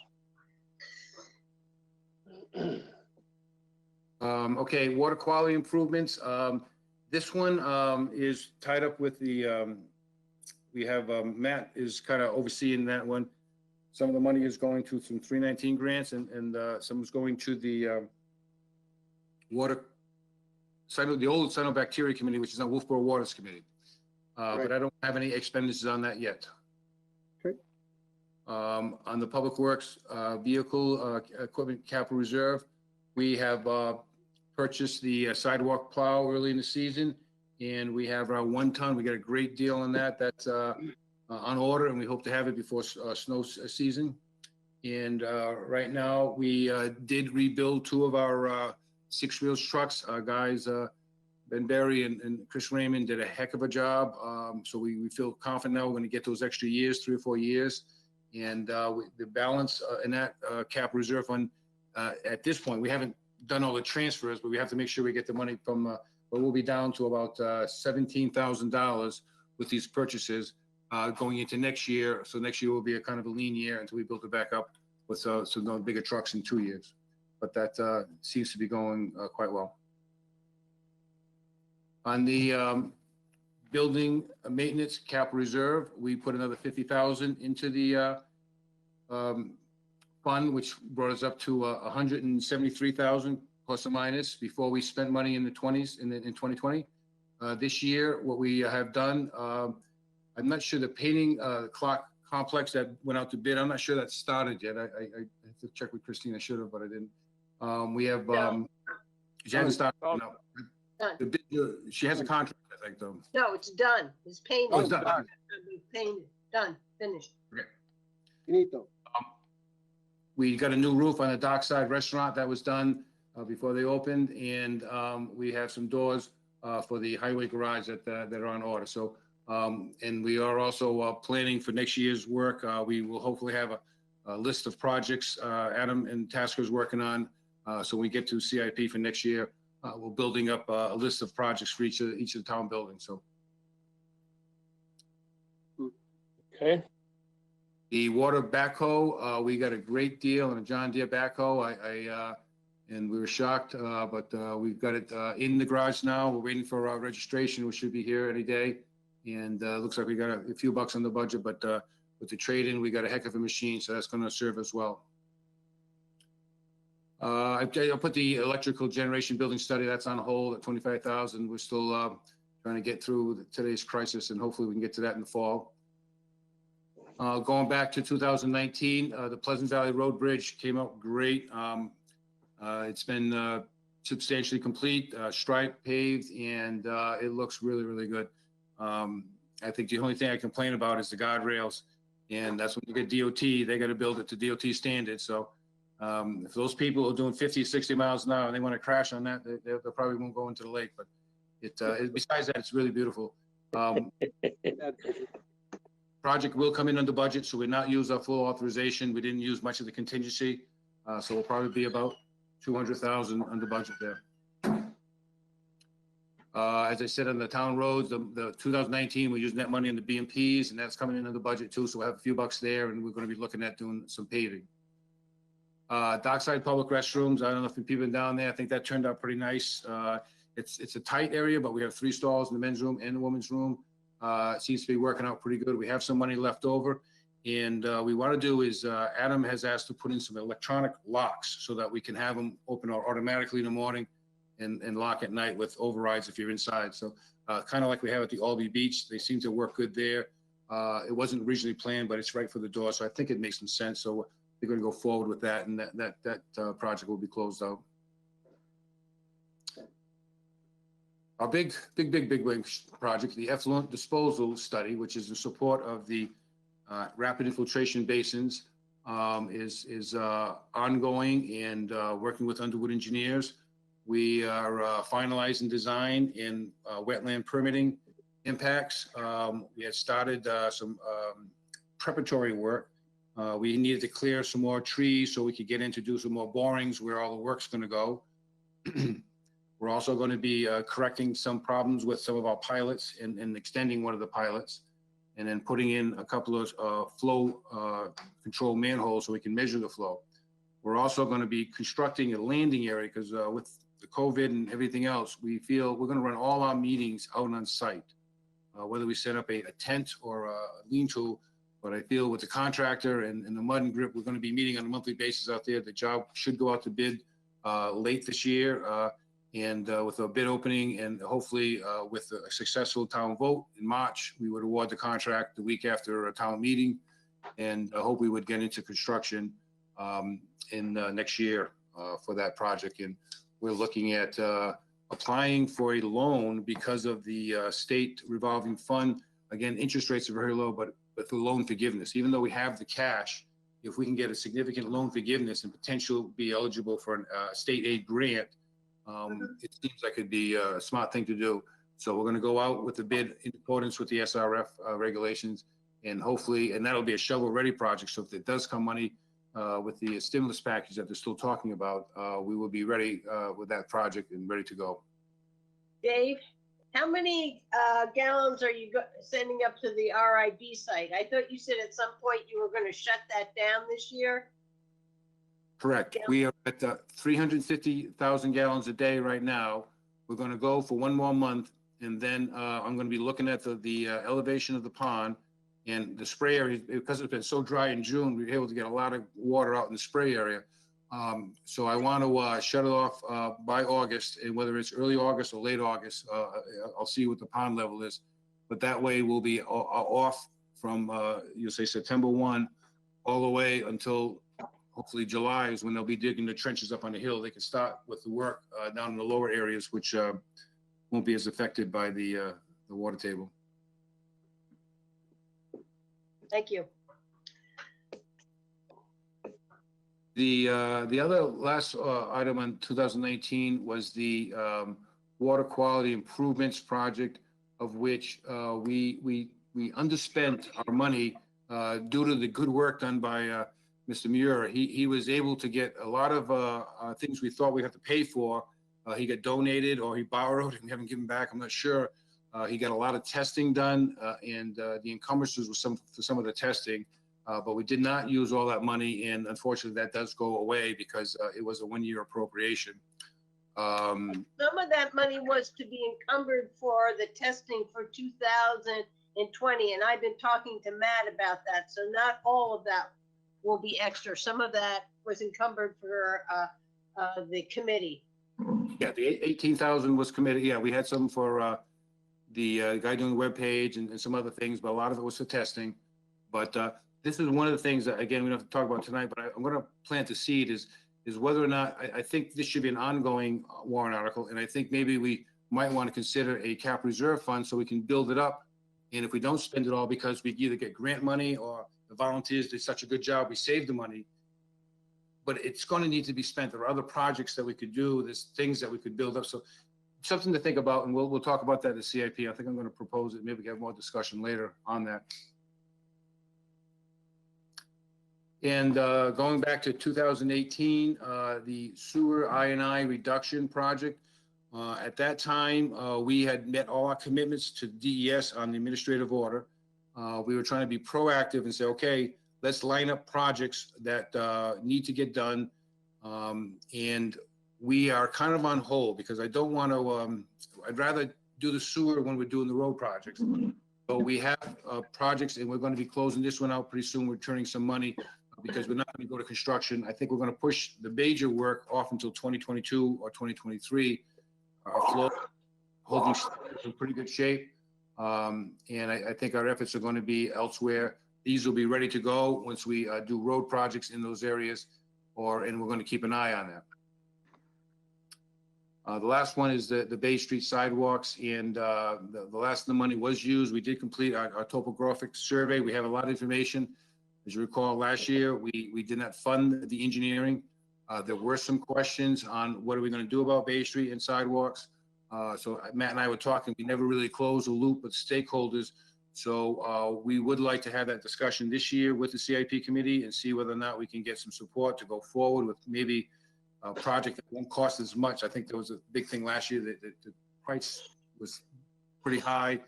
Okay, water quality improvements. This one is tied up with the, we have, Matt is kind of overseeing that one. Some of the money is going to some 319 grants, and some is going to the water, the old Cyanobacteria Committee, which is now Wolfeboro Waters Committee. But I don't have any expenditures on that yet. Okay. On the Public Works Vehicle Equipment Capital Reserve, we have purchased the sidewalk plow early in the season, and we have our 1 ton. We got a great deal on that. That's on order, and we hope to have it before snow season. And right now, we did rebuild 2 of our 6-wheels trucks. Our guys, Ben Berry and Chris Raymond, did a heck of a job. So we feel confident now we're going to get those extra years, 3 or 4 years. And the balance in that cap reserve fund, at this point, we haven't done all the transfers, but we have to make sure we get the money from, but we'll be down to about $17,000 with these purchases going into next year. So next year will be a kind of a lean year until we build it back up with some bigger trucks in 2 years. But that seems to be going quite well. On the building maintenance capital reserve, we put another $50,000 into the fund, which brought us up to $173,000 plus or minus before we spent money in the 20s in 2020. This year, what we have done, I'm not sure the painting clock complex that went out to bid, I'm not sure that started yet. I have to check with Christine. I should have, but I didn't. We have, she hasn't started. Oh. No. Done. The bid, she has a contract, I think, though. No, it's done. It's painted. Oh, it's done. Painted, done, finished. Finito. We got a new roof on the Dockside Restaurant that was done before they opened, and we have some doors for the highway garage that are on order. So, and we are also planning for next year's work. We will hopefully have a list of projects Adam and Tasker is working on. So when we get to CIP for next year, we're building up a list of projects for each of the town buildings. So. Okay. The water backhoe, we got a great deal on a John Deere backhoe. And we were shocked, but we've got it in the garage now. We're waiting for our registration, which should be here any day. And looks like we got a few bucks on the budget, but with the trade-in, we got a heck of a machine, so that's going to serve as well. I'll put the electrical generation building study, that's on hold at $25,000. We're still trying to get through today's crisis, and hopefully we can get to that in the fall. Going back to 2019, the Pleasant Valley Road Bridge came out great. It's been substantially complete, striped, paved, and it looks really, really good. I think the only thing I complain about is the guardrails. And that's when you get DOT, they got to build it to DOT standards. So if those people are doing 50, 60 miles an hour and they want to crash on that, they probably won't go into the lake. But besides that, it's really beautiful. Project will come in under budget, so we're not use our full authorization. We didn't use much of the contingency. So we'll probably be about 200,000 under budget there. As I said, on the town roads, the 2019, we used that money in the BMPs, and that's coming into the budget too. So we'll have a few bucks there, and we're going to be looking at doing some paving. Dockside public restrooms. I don't know if people been down there. I think that turned out pretty nice. It's a tight area, but we have 3 stalls in the men's room and the women's room. It seems to be working out pretty good. We have some money left over, and we want to do is Adam has asked to put in some electronic locks so that we can have them open automatically in the morning and lock at night with overrides if you're inside. So kind of like we have at the Albee Beach, they seem to work good there. It wasn't originally planned, but it's right for the door, so I think it makes some sense. So we're going to go forward with that, and that project will be closed out. Our big project, the Effluent Disposal Study, which is in support of the rapid infiltration basins, is ongoing and working with Underwood engineers. We are finalizing design and wetland permitting impacts. We had started some preparatory work. We needed to clear some more trees so we could get in to do some more borings where all the work's going to go. We're also going to be correcting some problems with some of our pilots and extending one of the pilots, and then putting in a couple of flow control manholes so we can measure the flow. We're also going to be constructing a landing area because with the COVID and everything else, we feel we're going to run all our meetings out on site, whether we set up a tent or a lean-to. But I feel with the contractor and the mud and grip, we're going to be meeting on a monthly basis out there. The job should go out to bid late this year. And with a bid opening and hopefully with a successful town vote in March, we would award the contract the week after a town meeting. And I hope we would get into construction in next year for that project. And we're looking at applying for a loan because of the state revolving fund. Again, interest rates are very low, but the loan forgiveness, even though we have the cash, if we can get a significant loan forgiveness and potential be eligible for a state aid grant, it seems like it'd be a smart thing to do. So we're going to go out with the bid in accordance with the SRF regulations, and hopefully, and that'll be a shovel-ready project. So if it does come money with the stimulus package that they're still talking about, we will be ready with that project and ready to go. Dave, how many gallons are you sending up to the RIB site? I thought you said at some point you were going to shut that down this year. Correct. We are at 350,000 gallons a day right now. We're going to go for 1 more month, and then I'm going to be looking at the elevation of the pond and the spray area. Because it's been so dry in June, we were able to get a lot of water out in the spray area. So I want to shut it off by August, and whether it's early August or late August, I'll see what the pond level is. But that way we'll be off from, you'll say September 1 all the way until hopefully July is when they'll be digging the trenches up on the hill. They can start with the work down in the lower areas, which won't be as affected by the water table. Thank you. The other last item on 2019 was the water quality improvements project, of which we underspent our money due to the good work done by Mr. Muir. He was able to get a lot of things we thought we had to pay for. He got donated or he borrowed and we haven't given back. I'm not sure. He got a lot of testing done and the encumbrances was for some of the testing, but we did not use all that money. And unfortunately that does go away because it was a 1-year appropriation. Some of that money was to be encumbered for the testing for 2020. And I've been talking to Matt about that. So not all of that will be extra. Some of that was encumbered for the committee. Yeah, the 18,000 was committed. Yeah, we had some for the guy doing the webpage and some other things, but a lot of it was for testing. But this is one of the things that, again, we don't have to talk about tonight, but I'm going to plant the seed is whether or not, I think this should be an ongoing warrant article. And I think maybe we might want to consider a cap reserve fund so we can build it up. And if we don't spend it all because we either get grant money or the volunteers did such a good job, we saved the money. But it's going to need to be spent. There are other projects that we could do. There's things that we could build up. So something to think about, and we'll talk about that at the CIP. I think I'm going to propose it. Maybe we can have more discussion later on that. And going back to 2018, the sewer I&I reduction project. At that time, we had met all our commitments to DES on the administrative order. We were trying to be proactive and say, okay, let's line up projects that need to get done. And we are kind of on hold because I don't want to, I'd rather do the sewer when we're doing the road projects. So we have projects, and we're going to be closing this one out pretty soon. We're turning some money because we're not going to go to construction. I think we're going to push the major work off until 2022 or 2023. Our flow holding is in pretty good shape. And I think our efforts are going to be elsewhere. These will be ready to go once we do road projects in those areas, and we're going to keep an eye on that. The last one is the Bay Street sidewalks, and the last of the money was used. We did complete our topographic survey. We have a lot of information. As you recall, last year, we did not fund the engineering. There were some questions on what are we going to do about Bay Street and sidewalks. So Matt and I were talking, we never really closed the loop with stakeholders. So we would like to have that discussion this year with the CIP committee and see whether or not we can get some support to go forward with maybe a project that won't cost as much. I think there was a big thing last year that the price was pretty high.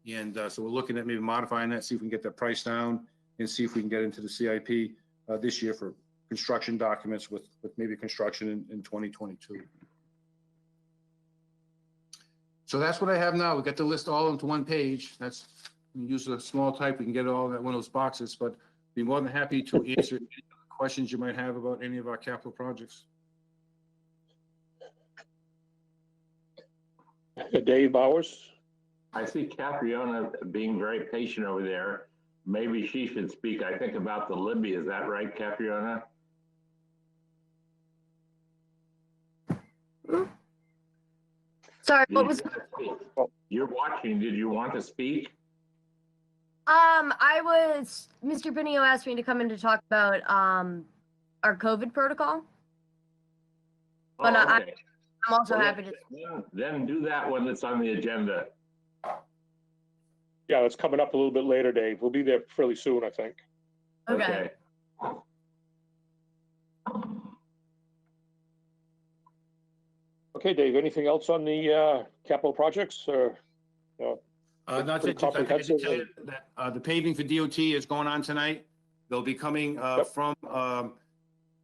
And so we're looking at maybe modifying that, see if we can get that price down and see if we can get into the CIP this year for construction documents with maybe construction in 2022. So that's what I have now. We got the list all into one page. That's, we use a small type. We can get it all in one of those boxes, but be more than happy to answer any questions you might have about any of our capital projects. Dave Bowers. I see Capriona being very patient over there. Maybe she should speak, I think, about the Libby. Is that right, Capriona? Sorry, what was? You're watching. Did you want to speak? Mr. Pinio asked me to come in to talk about our COVID protocol. But Oh, okay. I'm also happy to. Then do that one that's on the agenda. Yeah, it's coming up a little bit later, Dave. We'll be there fairly soon, I think. Okay. Okay, Dave, anything else on the capital projects or? Not pretty to I can comprehensive. tell you that the paving for DOT is going on tonight. They'll be coming from,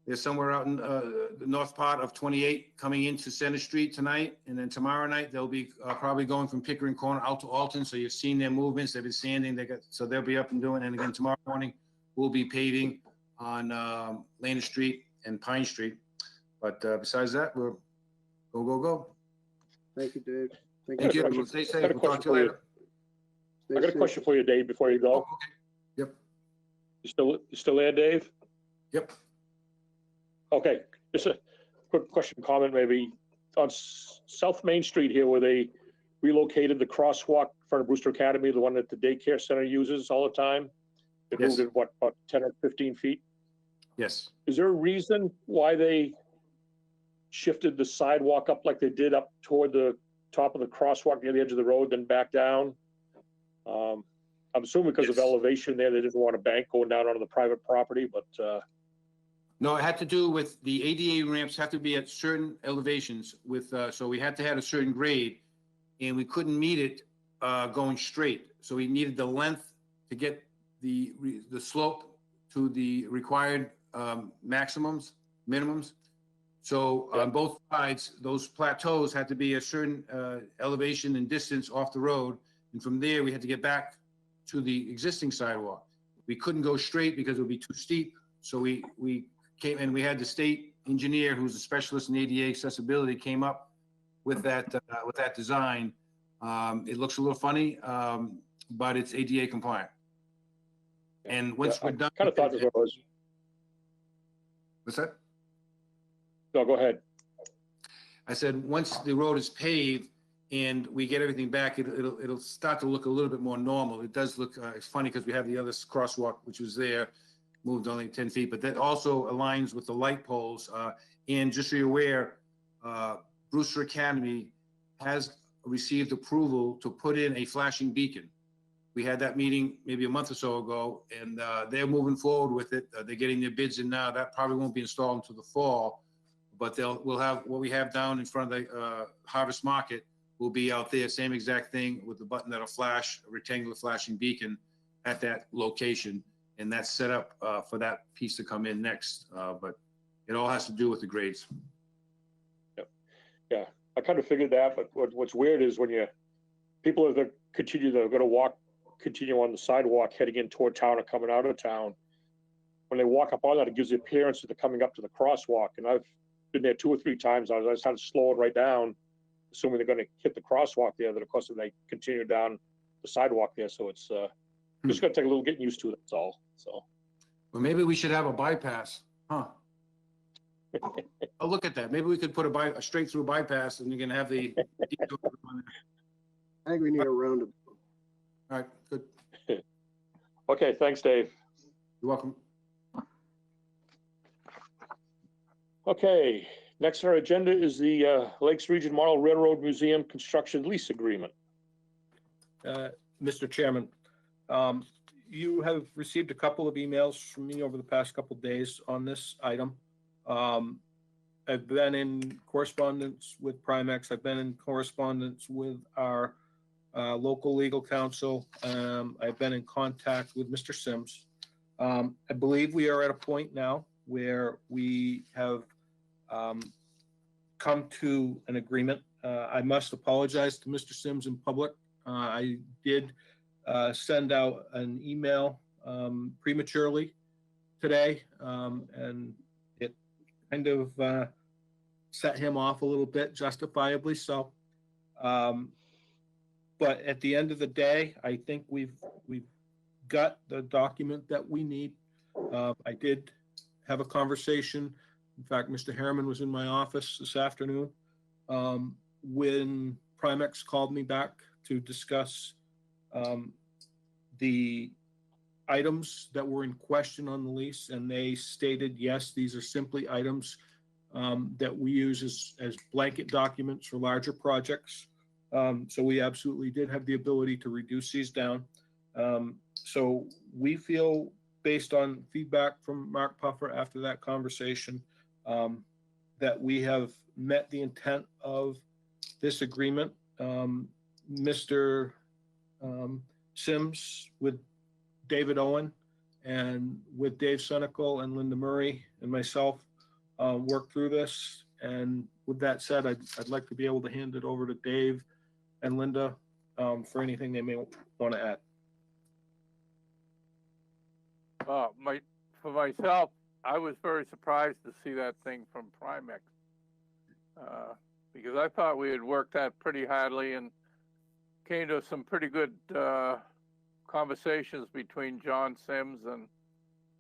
they're somewhere out in the north part of 28 coming into Center Street tonight. And then tomorrow night, they'll be probably going from Pickering Corner out to Alton. So you've seen their movements. They've been sanding. So they'll be up and doing. And again, tomorrow morning, we'll be paving on Lane Street and Pine Street. But besides that, we're go. Thank you, Dave. Thank you. We'll stay safe. We'll talk to you later. I got a question for you, Dave, before you go. Okay. Yep. You still there, Dave? Yep. Okay, just a quick question, comment maybe. On South Main Street here, where they relocated the crosswalk in front of Brewster Academy, the one that the daycare center uses all the time? They moved it, what, about 10 or 15 feet? Yes. Is there a reason why they shifted the sidewalk up like they did up toward the top of the crosswalk near the edge of the road, then back down? I'm assuming because of elevation there, they didn't want a bank going down onto the private property, but No, it had to do with the ADA ramps have to be at certain elevations with, so we had to have a certain grade and we couldn't meet it going straight. So we needed the length to get the slope to the required minimums. So on both sides, those plateaus had to be a certain elevation and distance off the road. And from there, we had to get back to the existing sidewalk. We couldn't go straight because it would be too steep. So we came and we had the state engineer, who's a specialist in ADA accessibility, came up with that design. It looks a little funny, but it's ADA compliant. And once we're done, kind of thought it was. What's that? No, go ahead. I said, once the road is paved and we get everything back, it'll start to look a little bit more normal. It does look, it's funny because we have the other crosswalk, which was there, moved only 10 feet, but that also aligns with the light poles. And just so you're aware, Brewster Academy has received approval to put in a flashing beacon. We had that meeting maybe a month or so ago, and they're moving forward with it. They're getting their bids in now. That probably won't be installed until the fall, but we'll have what we have down in front of the Harvest Market will be out there, same exact thing with the button that'll flash, a rectangular flashing beacon at that location. And that's set up for that piece to come in next, but it all has to do with the grades. Yep. Yeah, I kind of figured that, but what's weird is when people are going to continue on the sidewalk heading in toward town or coming out of town. When they walk up on that, it gives the appearance that they're coming up to the crosswalk. And I've been there 2 or 3 times. I just had to slow it right down, assuming they're going to hit the crosswalk there. Then of course, when they continue down the sidewalk there, so it's just going to take a little getting used to it. That's all. So, well, maybe we should have a bypass, huh? I'll look at that. Maybe we could put a straight through bypass, and you're going to have the. I think we need a roundabout. All right, good. Okay, thanks, Dave. You're welcome. Okay, next on our agenda is the Lakes Region Model Railroad Museum Construction Lease Agreement. Mr. Chairman, you have received a couple of emails from me over the past couple of days on this item. I've been in correspondence with Primex. I've been in correspondence with our local legal counsel. I've been in contact with Mr. Sims. I believe we are at a point now where we have come to an agreement. I must apologize to Mr. Sims in public. I did send out an email prematurely today, and it kind of set him off a little bit, justifiably so. But at the end of the day, I think we've got the document that we need. I did have a conversation. In fact, Mr. Harriman was in my office this afternoon when Primex called me back to discuss the items that were in question on the lease, and they stated, yes, these are simply items that we use as blanket documents for larger projects. So we absolutely did have the ability to reduce these down. So we feel, based on feedback from Mark Puffer after that conversation, that we have met the intent of this agreement. Mr. Sims with David Owen and with Dave Senical and Linda Murray and myself worked through this. And with that said, I'd like to be able to hand it over to Dave and Linda for anything they may want to add. For myself, I was very surprised to see that thing from Primex because I thought we had worked that pretty hardly and came to some pretty good conversations between John Sims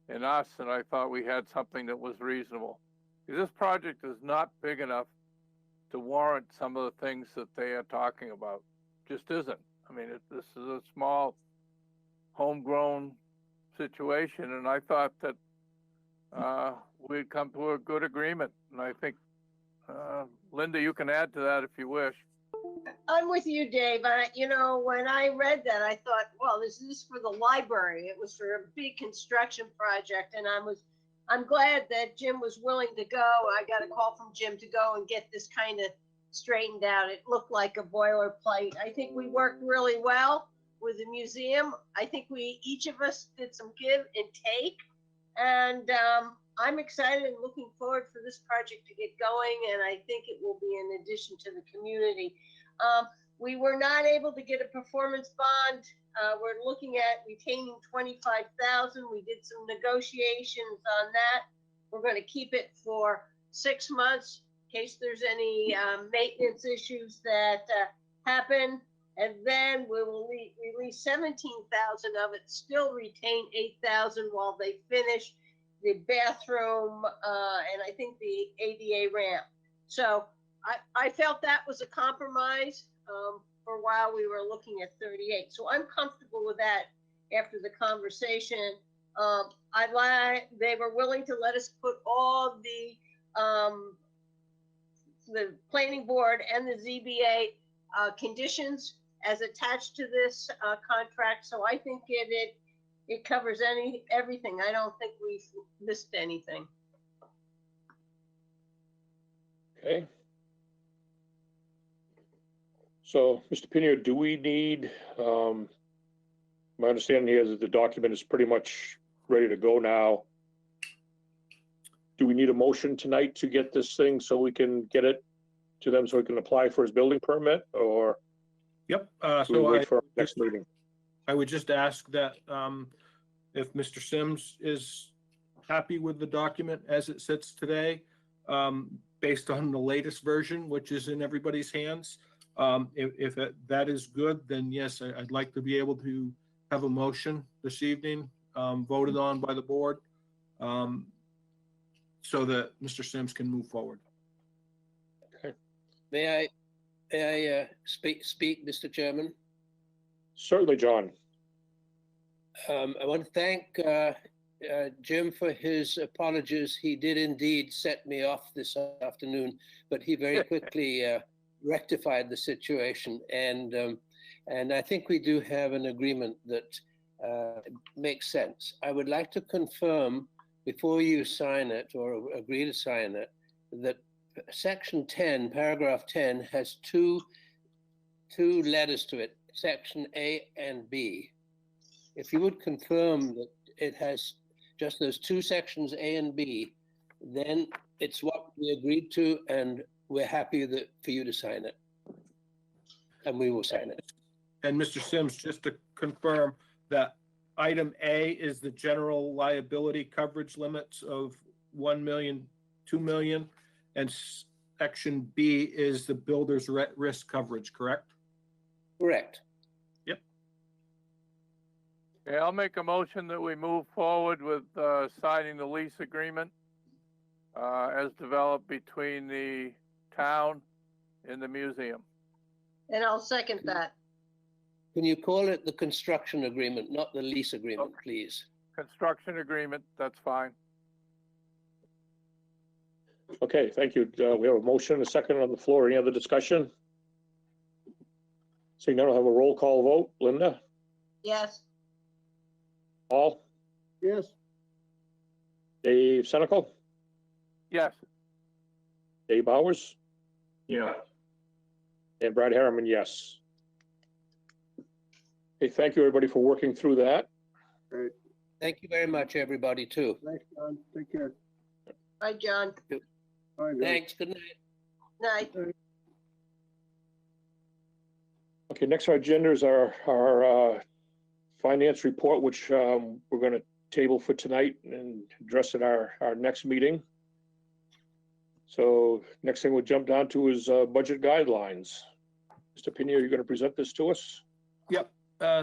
and us, and I thought we had something that was reasonable. This project is not big enough to warrant some of the things that they are talking about. Just isn't. I mean, this is a small, homegrown situation, and I thought that we'd come to a good agreement. And I think, Linda, you can add to that if you wish. I'm with you, Dave. When I read that, I thought, well, this is for the library. It was for a big construction project, and I'm glad that Jim was willing to go. I got a call from Jim to go and get this kind of straightened out. It looked like a boilerplate. I think we worked really well with the museum. I think each of us did some give and take, and I'm excited and looking forward for this project to get going, and I think it will be an addition to the community. We were not able to get a performance bond. We're looking at retaining $25,000. We did some negotiations on that. We're going to keep it for 6 months in case there's any maintenance issues that happen. And then we will release $17,000 of it, still retain $8,000 while they finish the bathroom and I think the ADA ramp. So I felt that was a compromise. For a while, we were looking at 38. So I'm comfortable with that after the conversation. They were willing to let us put all the planning board and the ZBA conditions as attached to this contract. So I think it covers everything. I don't think we've missed anything. Okay. So, Mr. Pino, do we need, my understanding here is that the document is pretty much ready to go now. Do we need a motion tonight to get this thing so we can get it to them so we can apply for his building permit, or? Yep. do we wait for our next meeting? I would just ask that if Mr. Sims is happy with the document as it sits today, based on the latest version, which is in everybody's hands, if that is good, then yes, I'd like to be able to have a motion this evening voted on by the board so that Mr. Sims can move forward. Okay. May I speak, Mr. Chairman? Certainly, John. I want to thank Jim for his apologies. He did indeed set me off this afternoon, but he very quickly rectified the situation. And I think we do have an agreement that makes sense. I would like to confirm before you sign it or agree to sign it that Section 10, paragraph 10 has two letters to it, Section A and B. If you would confirm that it has just those two sections, A and B, then it's what we agreed to, and we're happy for you to sign it. And we will sign it. And Mr. Sims, just to confirm that item A is the general liability coverage limits of 1 million, 2 million, and section B is the builder's risk coverage, correct? Correct. Yep. Okay, I'll make a motion that we move forward with signing the lease agreement as developed between the town and the museum. And I'll second that. Can you call it the construction agreement, not the lease agreement, please? Construction agreement, that's fine. Okay, thank you. We have a motion, a second on the floor. Any other discussion? Seeing none, I'll have a roll call vote. Linda? Yes. Paul? Yes. Dave Senical? Yes. Dave Bowers? Yeah. And Brad Harriman, yes. Hey, thank you, everybody, for working through that. Great. Thank you very much, everybody, too. Thanks, John. Take care. Bye, John. Bye, guys. Thanks. Good night. Night. Okay, next on our agenda is our finance report, which we're going to table for tonight and address at our next meeting. So next thing we'll jump down to is budget guidelines. Mr. Pino, you're going to present this to us? Yep.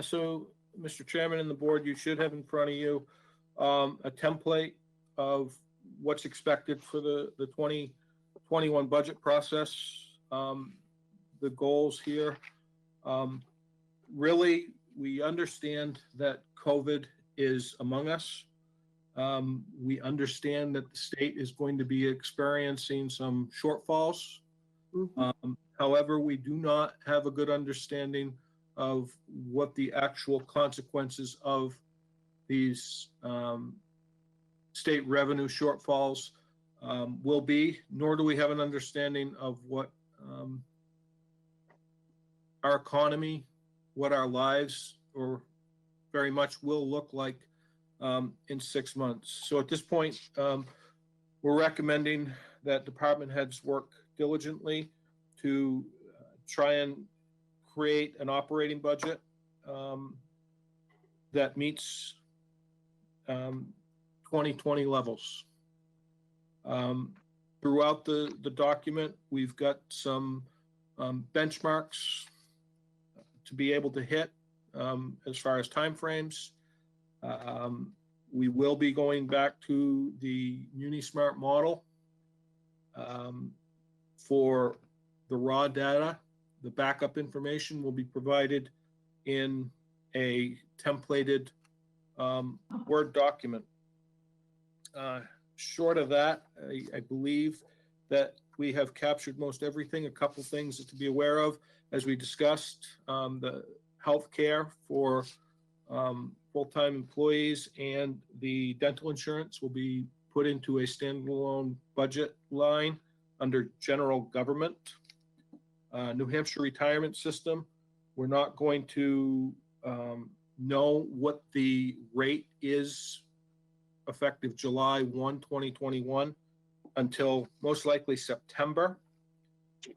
So, Mr. Chairman and the board, you should have in front of you a template of what's expected for the 2021 budget process. The goals here. Really, we understand that COVID is among us. We understand that the state is going to be experiencing some shortfalls. Mm-hmm. However, we do not have a good understanding of what the actual consequences of these state revenue shortfalls will be, nor do we have an understanding of what our economy, what our lives, or very much will look like in 6 months. So at this point, we're recommending that department heads work diligently to try and create an operating budget that meets 2020 levels. Throughout the document, we've got some benchmarks to be able to hit as far as timeframes. We will be going back to the UniSmart model for the raw data The backup information will be provided in a templated Word document. Short of that, I believe that we have captured most everything. A couple things to be aware of, as we discussed, the health care for full-time employees and the dental insurance will be put into a standalone budget line under general government. New Hampshire retirement system, we're not going to know what the rate is effective July 1, 2021 until most likely September.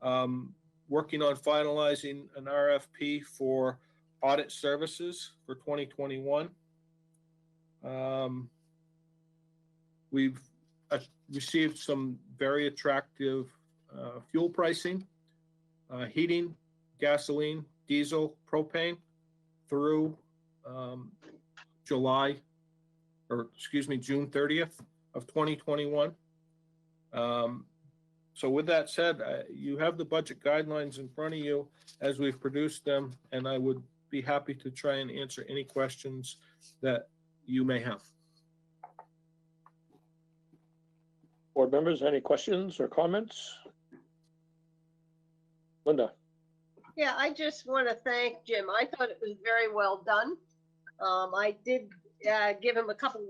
Working on finalizing an RFP for audit services for 2021. We've received some very attractive fuel pricing, heating, gasoline, diesel, propane through June 30th of 2021. So with that said, you have the budget guidelines in front of you as we've produced them, and I would be happy to try and answer any questions that you may have. Board members, any questions or comments? Linda? Yeah, I just want to thank Jim. I thought it was very well done. I did give him a couple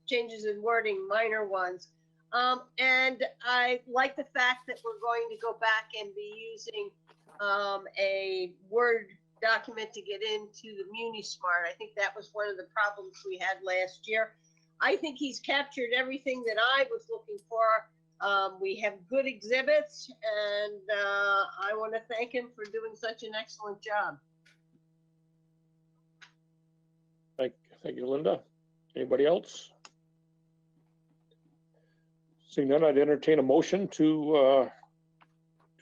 changes in wording, minor ones. And I like the fact that we're going to go back and be using a Word document to get into the MuniSmart. I think that was one of the problems we had last year. I think he's captured everything that I was looking for. We have good exhibits, and I want to thank him for doing such an excellent job. Thank you, Linda. Anybody else? Seeing none, I'd entertain a motion to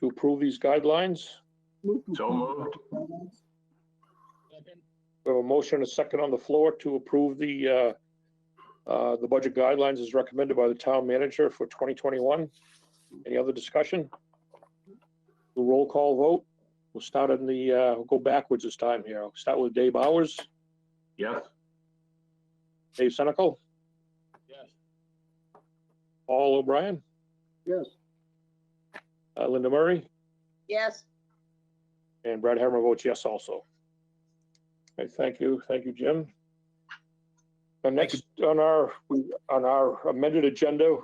approve these guidelines. So moved. We have a motion and a second on the floor to approve the budget guidelines as recommended by the town manager for 2021. Any other discussion? The roll call vote. We'll start in the, we'll go backwards this time here. I'll start with Dave Bowers. Yes. Dave Senecal. Yes. Paul O'Brien. Yes. Linda Murray. Yes. And Brad Hammer votes yes also. Okay, thank you, Jim. Next on our amended agenda,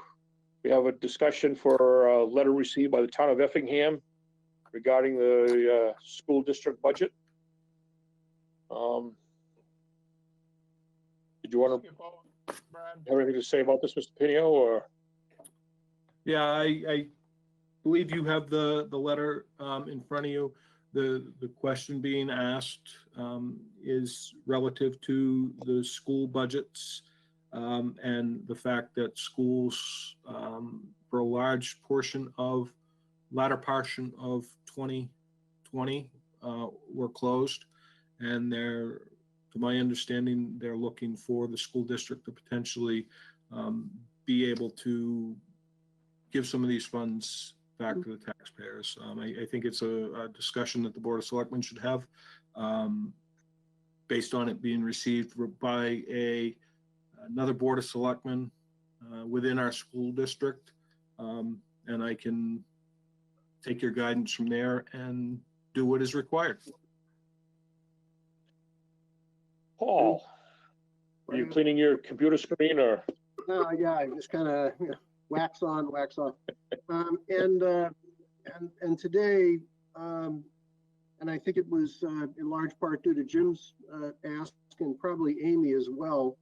we have a discussion for a letter received by the town of Effingham regarding the school district budget. Did you want to have anything to say about this, Mr. Pinio, or? Yeah, I believe you have the letter in front of you. The question being asked is relative to the school budgets and the fact that schools, for a large latter portion of 2020, were closed, and to my understanding, they're looking for the school district to potentially be able to give some of these funds back to the taxpayers. I think it's a discussion that the Board of Selectmen should have based on it being received by another Board of Selectmen within our school district. And I can take your guidance from there and do what is required. Paul, are you cleaning your computer screen or? No, yeah, I just kind of wax on, wax off. And today, and I think it was in large part due to Jim's ask and probably Amy as well.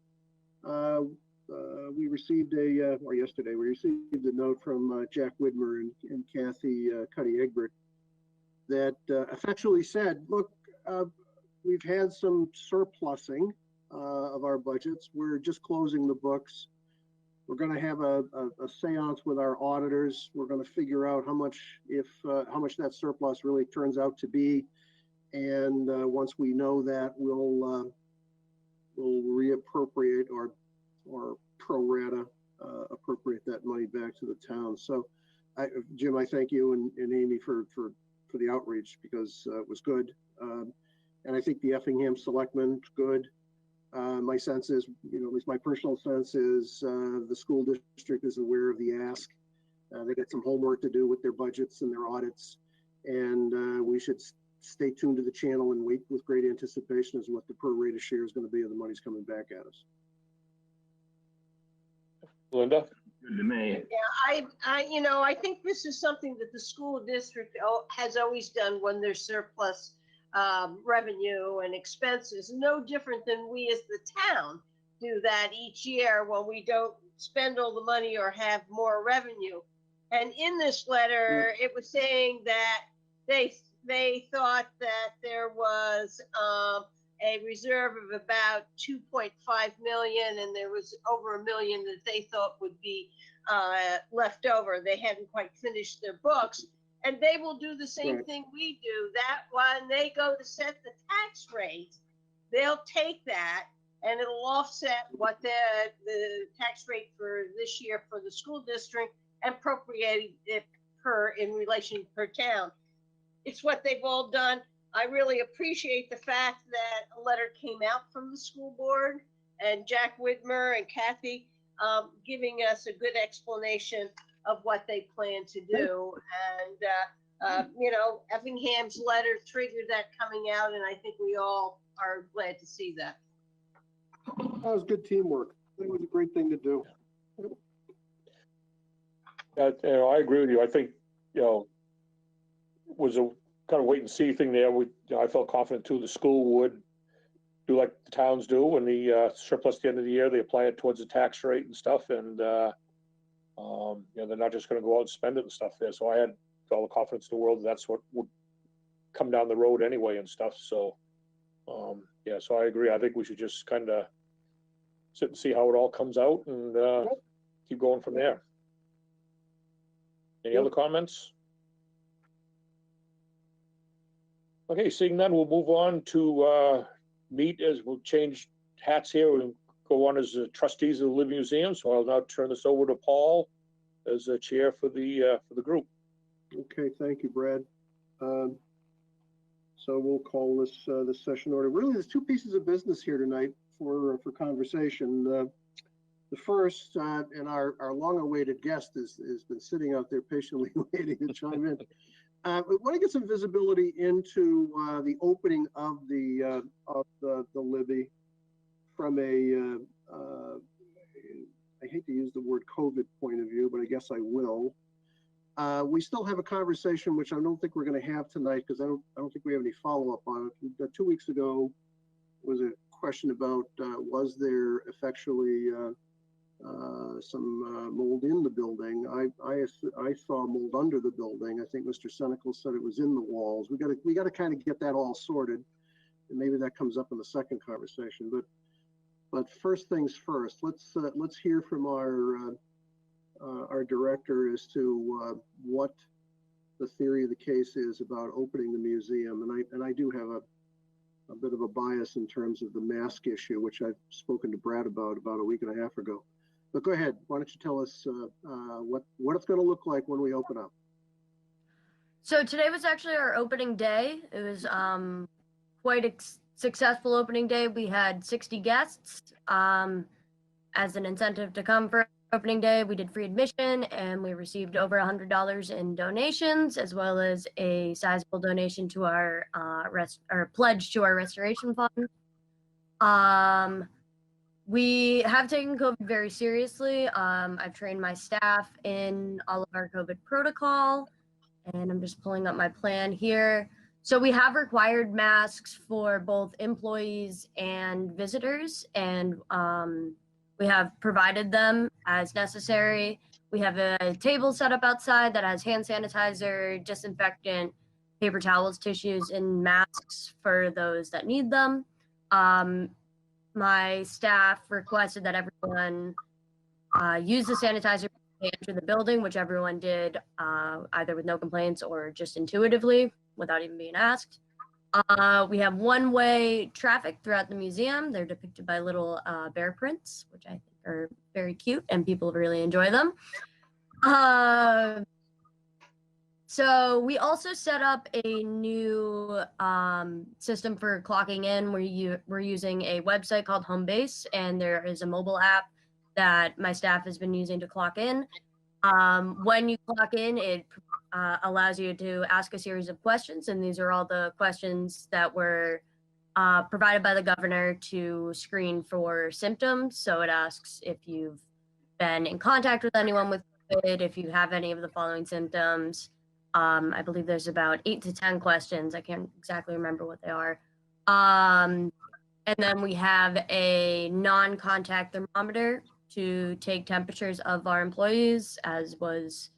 We received yesterday, we received a note from Jack Widmer and Kathy Cuddy-Egbert that effectually said, look, we've had some surplusing of our budgets. We're just closing the books. We're going to have a seance with our auditors. We're going to figure out how much that surplus really turns out to be. And once we know that, we'll reappropriate or pro rata appropriate that money back to the town. So, Jim, I thank you and Amy for for the outreach because it was good. And I think the Effingham Selectmen, good. My sense is, at least my personal sense is the school district is aware of the ask. They got some homework to do with their budgets and their audits. And we should stay tuned to the channel and wait with great anticipation as what the prorated share is going to be of the money's coming back at us. Linda? Good to me. Yeah, I think this is something that the school district has always done when there's surplus revenue and expenses, no different than we as the town do that each year when we don't spend all the money or have more revenue. And in this letter, it was saying that they thought that there was a reserve of about 2.5 million, and there was over $1 million that they thought would be left over. They hadn't quite finished their books, and they will do the same thing we do. That when they go to set the tax rate, they'll take that and it'll offset what the tax rate for this year for the school district and appropriate it in relation per town. It's what they've all done. I really appreciate the fact that a letter came out from the school board and Jack Widmer and Kathy giving us a good explanation of what they plan to do. And, Effingham's letter triggered that coming out, and I think we all are glad to see that. That was good teamwork. It was a great thing to do. I agree with you. I think, was a kind of wait and see thing there. I felt confident too. The school would do like the towns do when the surplus at the end of the year, they apply it towards the tax rate and stuff. And, they're not just going to go out and spend it and stuff there. So I had all the confidence in the world that that's what would come down the road anyway and stuff. So, so I agree. I think we should just kind of sit and see how it all comes out and keep going from there. Any other comments? Okay, seeing none, we'll move on to meet as we'll change hats here and go on as trustees of the Living Museum. So I'll now turn this over to Paul as the chair for the group. Okay, thank you, Brad. So we'll call this session order. Really, there's two pieces of business here tonight for conversation. The first, and our long-awaited guest has been sitting out there patiently waiting to chime in. We want to get some visibility into the opening of the Libby from a I hate to use the word COVID point of view, but I guess I will. We still have a conversation which I don't think we're going to have tonight because I don't think we have any follow-up on it. 2 weeks ago was a question about was there effectually some mold in the building. I saw mold under the building. I think Mr. Senecal said it was in the walls. We got to kind of get that all sorted, and maybe that comes up in the second conversation. But first things first, let's hear from our director as to what the theory of the case is about opening the museum. And I do have a bit of a bias in terms of the mask issue, which I've spoken to Brad about a week and a half ago. But go ahead. Why don't you tell us what it's going to look like when we open up? So today was actually our opening day. It was quite a successful opening day. We had 60 guests as an incentive to come for opening day. We did free admission and we received over $100 in donations, as well as a sizable donation to our pledge to our restoration fund. We have taken COVID very seriously. I've trained my staff in all of our COVID protocol, and I'm just pulling up my plan here. So we have required masks for both employees and visitors, and we have provided them as necessary. We have a table set up outside that has hand sanitizer, disinfectant, paper towels, tissues, and masks for those that need them. My staff requested that everyone use the sanitizer when they enter the building, which everyone did either with no complaints or just intuitively without even being asked. We have one-way traffic throughout the museum. They're depicted by little bear prints, which I think are very cute and people really enjoy them. So we also set up a new system for clocking in. We're using a website called Homebase, and there is a mobile app that my staff has been using to clock in. When you clock in, it allows you to ask a series of questions, and these are all the questions that were provided by the governor to screen for symptoms. So it asks if you've been in contact with anyone with COVID, if you have any of the following symptoms. I believe there's about 8 to 10 questions. I can't exactly remember what they are. And then we have a non-contact thermometer to take temperatures of our employees, as was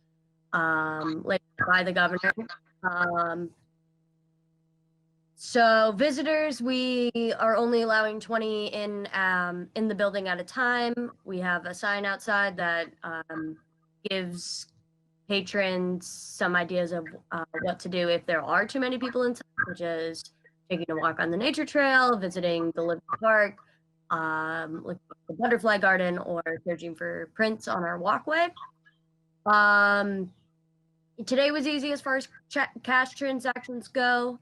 laid out by the governor. So visitors, we are only allowing 20 in the building at a time. We have a sign outside that gives patrons some ideas of what to do if there are too many people inside, such as taking a walk on the nature trail, visiting the Liberty Park, looking at the butterfly garden, or searching for prints on our walkway. Today was easy as far as cash transactions go,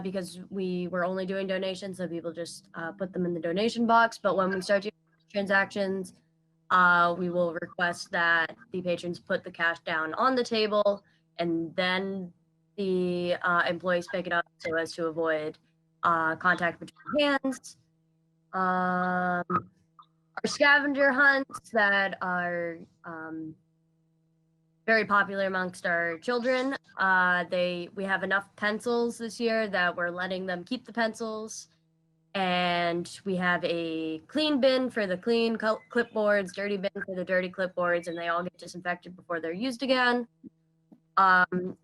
because we were only doing donations, so people just put them in the donation box. But when we start doing transactions, we will request that the patrons put the cash down on the table, and then the employees pick it up so as to avoid contact between hands. Our scavenger hunts that are very popular amongst our children. We have enough pencils this year that we're letting them keep the pencils. And we have a clean bin for the clean clipboards, dirty bin for the dirty clipboards, and they all get disinfected before they're used again.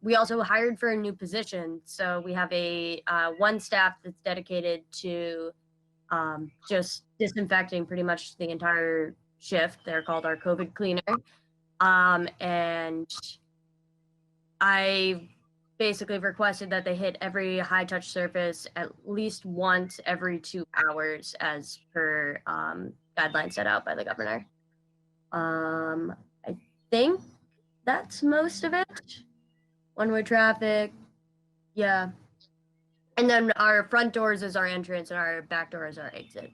We also hired for a new position. So we have a one staff that's dedicated to just disinfecting pretty much the entire shift. They're called our COVID cleaner. And I basically requested that they hit every high touch surface at least once every 2 hours, as per guidelines set out by the governor. I think that's most of it. One-way traffic, yeah. And then our front doors is our entrance and our back door is our exit.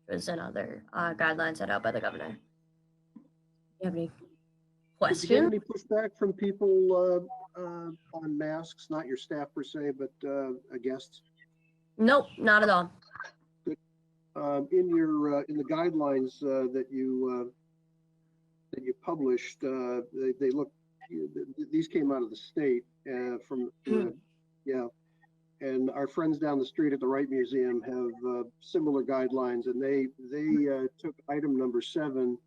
There's another guideline set out by the governor. Do you have any questions? Did you get any pushback from people on masks? Not your staff per se, but guests? Nope, not at all. Good. In the guidelines that you published, they look. These came out of the state from yeah, and our friends down the street at the Wright Museum have similar guidelines, and they took item number 7.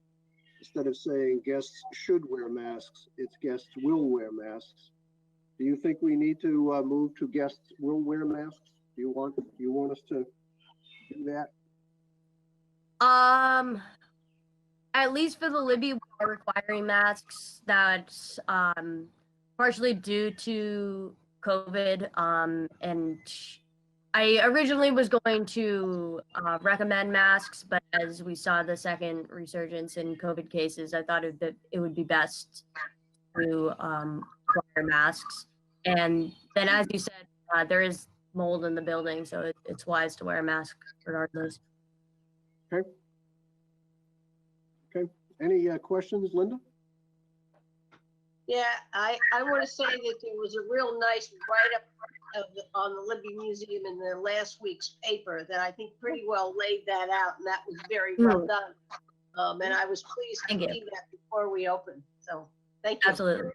Instead of saying guests should wear masks, it's guests will wear masks. Do you think we need to move to guests will wear masks? Do you want us to do that? At least for the Libby, we are requiring masks. That's partially due to COVID. And I originally was going to recommend masks, but as we saw the second resurgence in COVID cases, I thought it would be best to require masks. And then, as you said, there is mold in the building, so it's wise to wear a mask regardless. Okay. Okay. Any questions, Linda? Yeah, I want to say that there was a real nice write-up on the Libby Museum in the last week's paper that I think pretty well laid that out, and that was very well done. And I was pleased to see that before we opened. So thank you. Absolutely.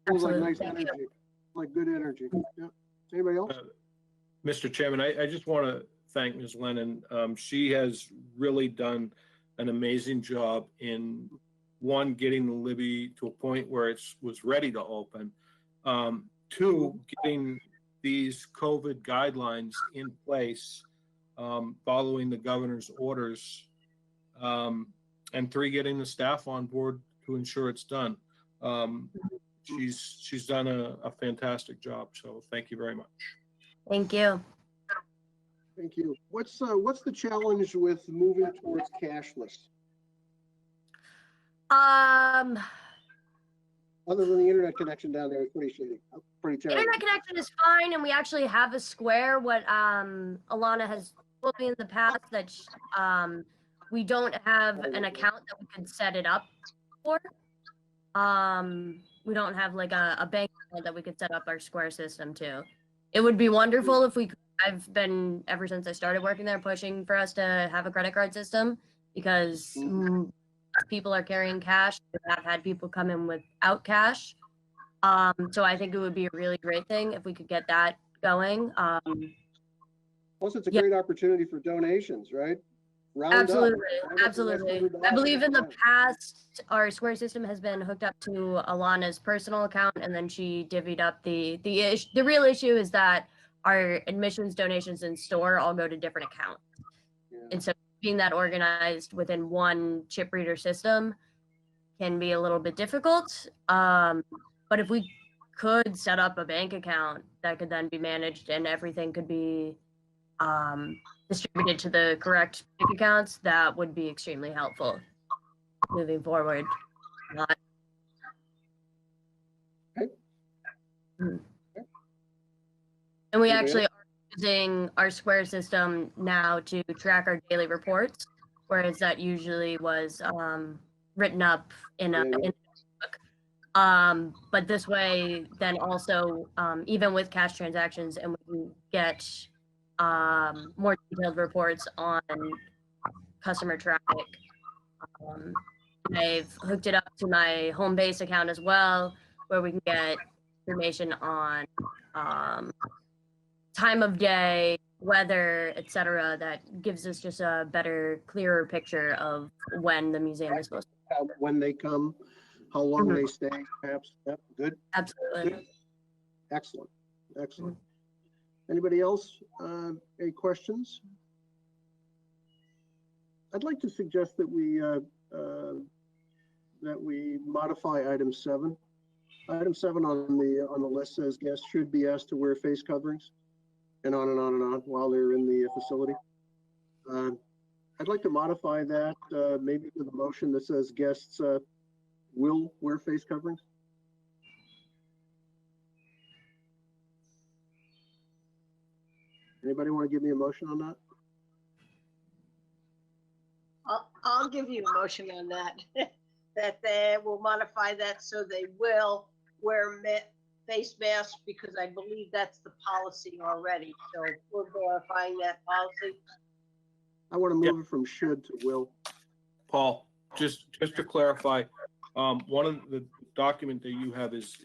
Feels like nice energy, like good energy. Yeah. Anybody else? Mr. Chairman, I just want to thank Ms. Lennon. She has really done an amazing job in, one, getting the Libby to a point where it was ready to open. 2, getting these COVID guidelines in place, following the governor's orders. And 3, getting the staff on board to ensure it's done. She's done a fantastic job. So thank you very much. Thank you. Thank you. What's the challenge with moving towards cashless? Other than the internet connection down there, it's pretty shitty, pretty terrible. Internet connection is fine, and we actually have a square. What Alana has told me in the past that we don't have an account that we could set it up for. We don't have like a bank account that we could set up our square system to. It would be wonderful if we could. I've been, ever since I started working there, pushing for us to have a credit card system because people are carrying cash. I've had people come in without cash. So I think it would be a really great thing if we could get that going. Plus, it's a great opportunity for donations, right? Absolutely. I believe in the past, our Square system has been hooked up to Alana's personal account, and then she divvied up the real issue is that our admissions, donations, and store all go to different accounts. And so being that organized within one chip reader system can be a little bit difficult. But if we could set up a bank account that could then be managed and everything could be distributed to the correct bank accounts, that would be extremely helpful moving forward. And we actually are using our Square system now to track our daily reports, whereas that usually was written up in a book. But this way, then also, even with cash transactions, and we can get more detailed reports on customer traffic. I've hooked it up to my home base account as well, where we can get information on time of day, weather, etc. That gives us just a better, clearer picture of when the museum is supposed to be. When they come, how long they stay, perhaps. Yep, good. Absolutely. Good. Excellent. Excellent. Anybody else? Any questions? I'd like to suggest that we modify item 7. Item 7 on the list says guests should be asked to wear face coverings, and on and on and on while they're in the facility. I'd like to modify that maybe with a motion that says guests will wear face coverings. Anybody want to give me a motion on that? I'll give you a motion on that. That they will modify that so they will wear face masks, because I believe that's the policy already. So we're verifying that policy. I want to move it from should to will. Paul, just to clarify, one of the document that you have is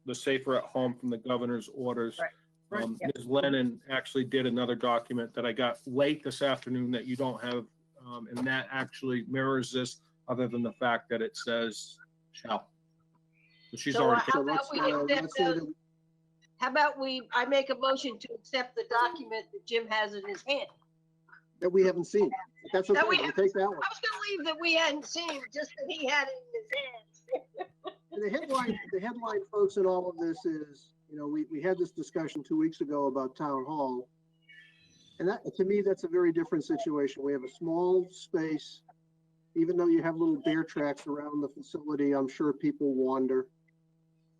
the Safer at Home from the governor's orders. Right. Ms. Lennon actually did another document that I got late this afternoon that you don't have, and that actually mirrors this, other than the fact that it says shall. So she's already. How about I make a motion to accept the document that Jim has in his hand? That we haven't seen. That's okay. We'll take that one. I was going to leave that we hadn't seen, just that he had it in his hands. And the headline, folks, in all of this is, you know, we had this discussion 2 weeks ago about town hall, and that, to me, that's a very different situation. We have a small space. Even though you have little bear tracks around the facility, I'm sure people wander.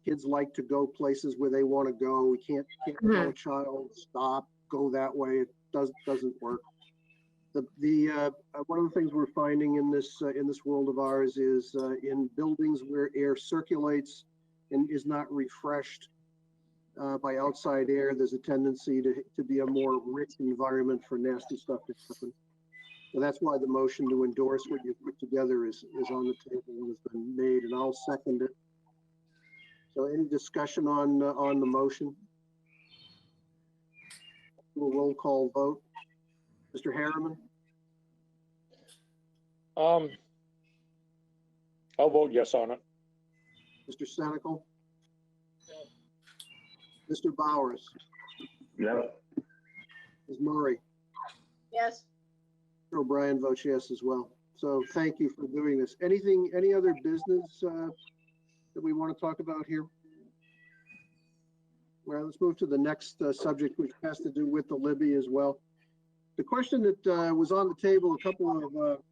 Kids like to go places where they want to go. We can't tell a child stop, go that way. It doesn't work. One of the things we're finding in this world of ours is in buildings where air circulates and is not refreshed by outside air, there's a tendency to be a more rich environment for nasty stuff to happen. So that's why the motion to endorse what you put together is on the table and has been made, and I'll second it. So any discussion on the motion? Do a roll call vote. Mr. Harriman? I'll vote yes on it. Mr. Senical? Mr. Bowers? Yep. Ms. Murray? Yes. O'Brien votes yes as well. So thank you for doing this. Any other business that we want to talk about here? Well, let's move to the next subject, which has to do with the Libby as well. The question that was on the table about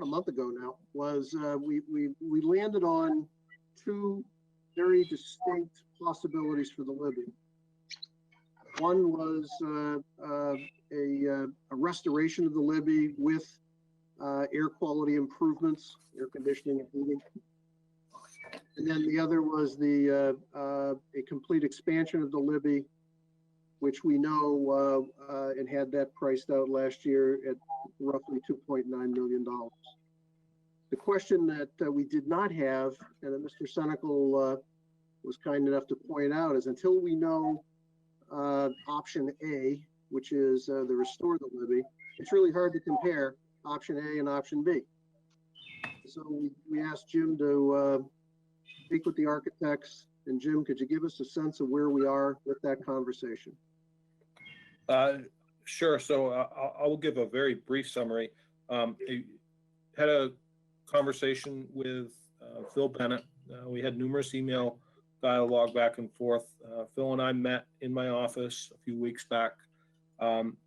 a month ago now was we landed on two very distinct possibilities for the Libby. One was a restoration of the Libby with air quality improvements, air conditioning and heating. And then the other was a complete expansion of the Libby, which we know and had that priced out last year at roughly $2.9 million. The question that we did not have, and that Mr. Senecal was kind enough to point out, is until we know option A, which is the restore the Libby, it's really hard to compare option A and option B. So we asked Jim to speak with the architects. And Jim, could you give us a sense of where we are with that conversation? Sure. So I will give a very brief summary. I had a conversation with Phil Bennett. We had numerous email dialogue back and forth. Phil and I met in my office a few weeks back.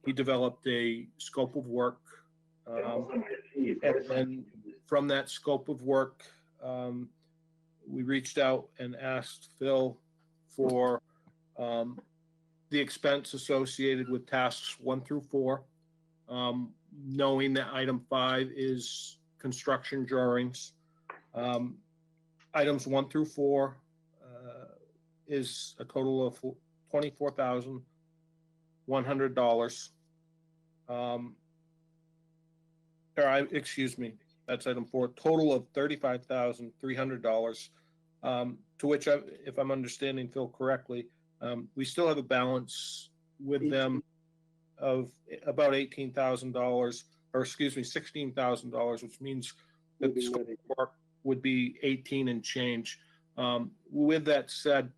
He developed a scope of work. And then from that scope of work, we reached out and asked Phil for the expense associated with tasks 1 through 4, knowing that item 5 is construction drawings. Items 1 through 4 is a total of $24,100. Excuse me, that's item 4, total of $35,300. To which, if I'm understanding Phil correctly, we still have a balance with them of about $18,000, or excuse me, $16,000, which means that the scope of work would be 18 and change. With that said,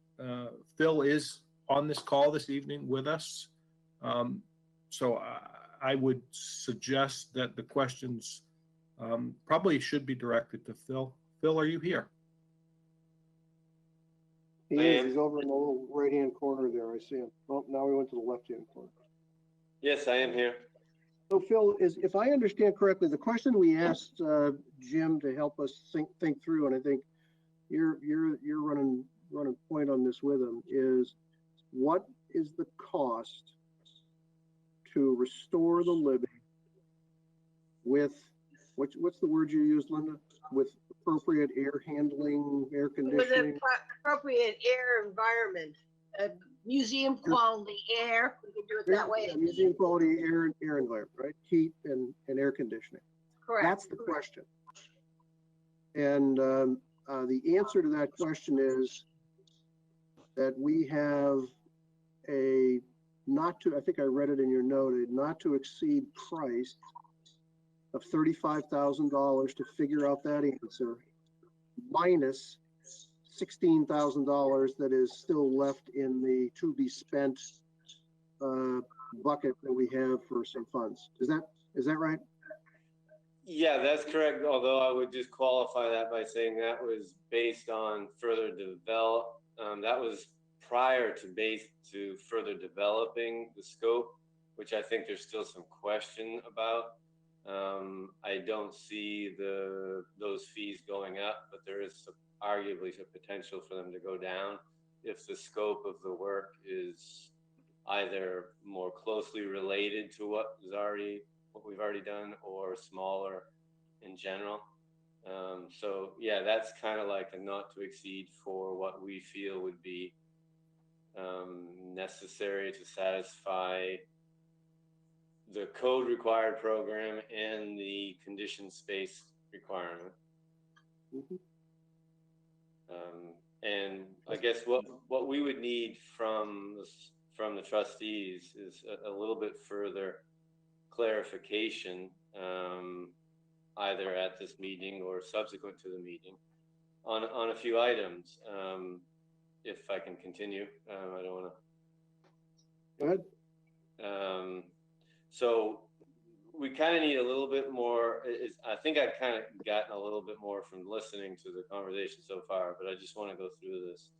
Phil is on this call this evening with us. So I would suggest that the questions probably should be directed to Phil. Phil, are you here? He is. He's over in the little right-hand corner there. I see him. Well, now we went to the left-hand corner. Yes, I am here. So Phil, if I understand correctly, the question we asked Jim to help us think through, and I think you're running point on this with him, is what is the cost to restore the Libby with what's the word you used, Linda? With appropriate air handling, air conditioning. With appropriate air environment, museum quality air. We can do it that way. Yeah, museum quality air environment, right? Heat and air conditioning. Correct. That's the question. And the answer to that question is that we have a I think I read it in your note, a not to exceed price of $35,000 to figure out that answer, minus $16,000 that is still left in the to be spent bucket that we have for some funds. Is that right? Yeah, that's correct. Although I would just qualify that by saying that was based on further that was prior to further developing the scope, which I think there's still some question about. I don't see those fees going up, but there is arguably a potential for them to go down if the scope of the work is either more closely related to what we've already done or smaller in general. So yeah, that's kind of like a not to exceed for what we feel would be necessary to satisfy the code required program and the conditioned space requirement. Mm-hmm. And I guess what we would need from the trustees is a little bit further clarification, either at this meeting or subsequent to the meeting, on a few items. If I can continue, I don't want to. Go ahead. So we kind of need a little bit more. I think I've kind of gotten a little bit more from listening to the conversation so far, but I just want to go through this.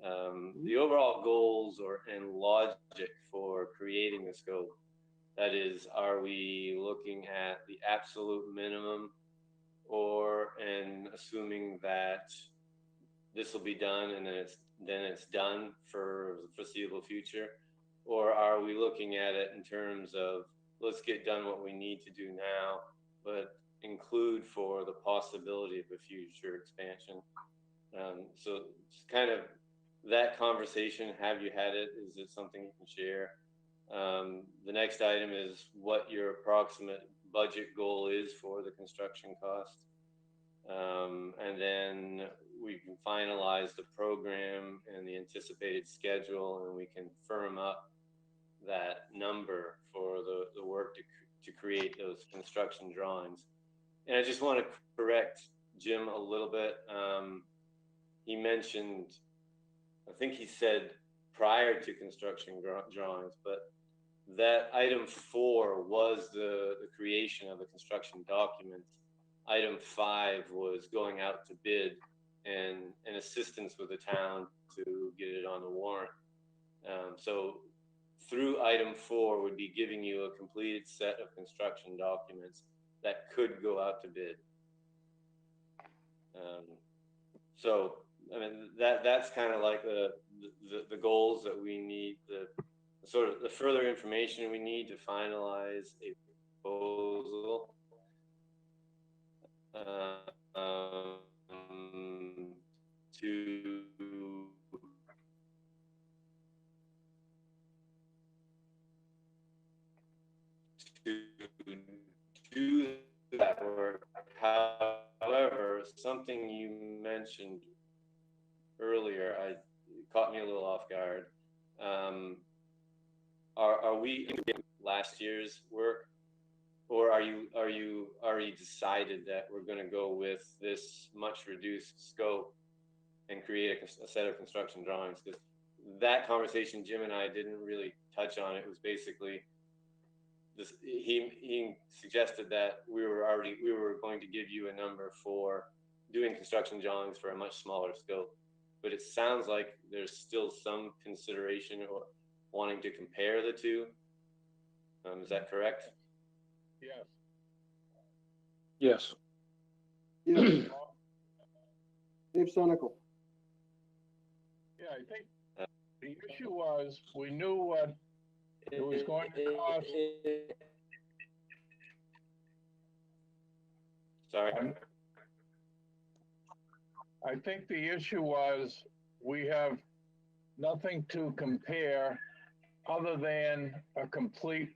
The overall goals and logic for creating the scope. That is, are we looking at the absolute minimum, and assuming that this will be done and then it's done for the foreseeable future? Or are we looking at it in terms of, let's get done what we need to do now, but include for the possibility of a future expansion? So it's kind of that conversation. Have you had it? Is it something you can share? The next item is what your approximate budget goal is for the construction cost. And then we can finalize the program and the anticipated schedule, and we can firm up that number for the work to create those construction drawings. And I just want to correct Jim a little bit. He mentioned, I think he said prior to construction drawings, but that item 4 was the creation of the construction document. Item 5 was going out to bid and assistance with the town to get it on the warrant. So through item 4 would be giving you a completed set of construction documents that could go out to bid. So I mean that's kind of like the goals that we need, the sort of the further information we need to finalize a proposal. To do that work. However, something you mentioned earlier, it caught me a little off guard. Are we in last year's work, or are you already decided that we're going to go with this much reduced scope and create a set of construction drawings? Because that conversation Jim and I didn't really touch on. It was basically this, he suggested that we were going to give you a number for doing construction drawings for a much smaller scope, but it sounds like there's still some consideration or wanting to compare the two. Is that correct? Yes. Yes. Yeah. Dave Sonical. Yeah, I think the issue was we knew what it was going to cost. Sorry. I think the issue was we have nothing to compare other than a complete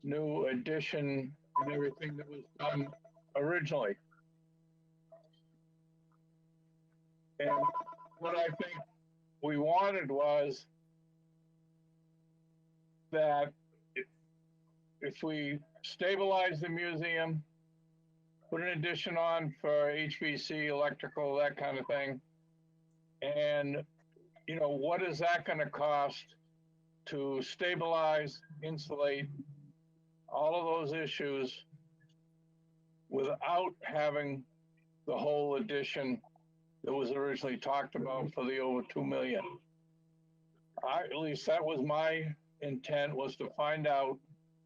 new addition and everything that was done originally. And what I think we wanted was that if we stabilize the museum, put an addition on for HVC, electrical, that kind of thing, and you know, what is that going to cost to stabilize, insulate, all of those issues without having the whole addition that was originally talked about for the over 2 million. At least that was my intent, was to find out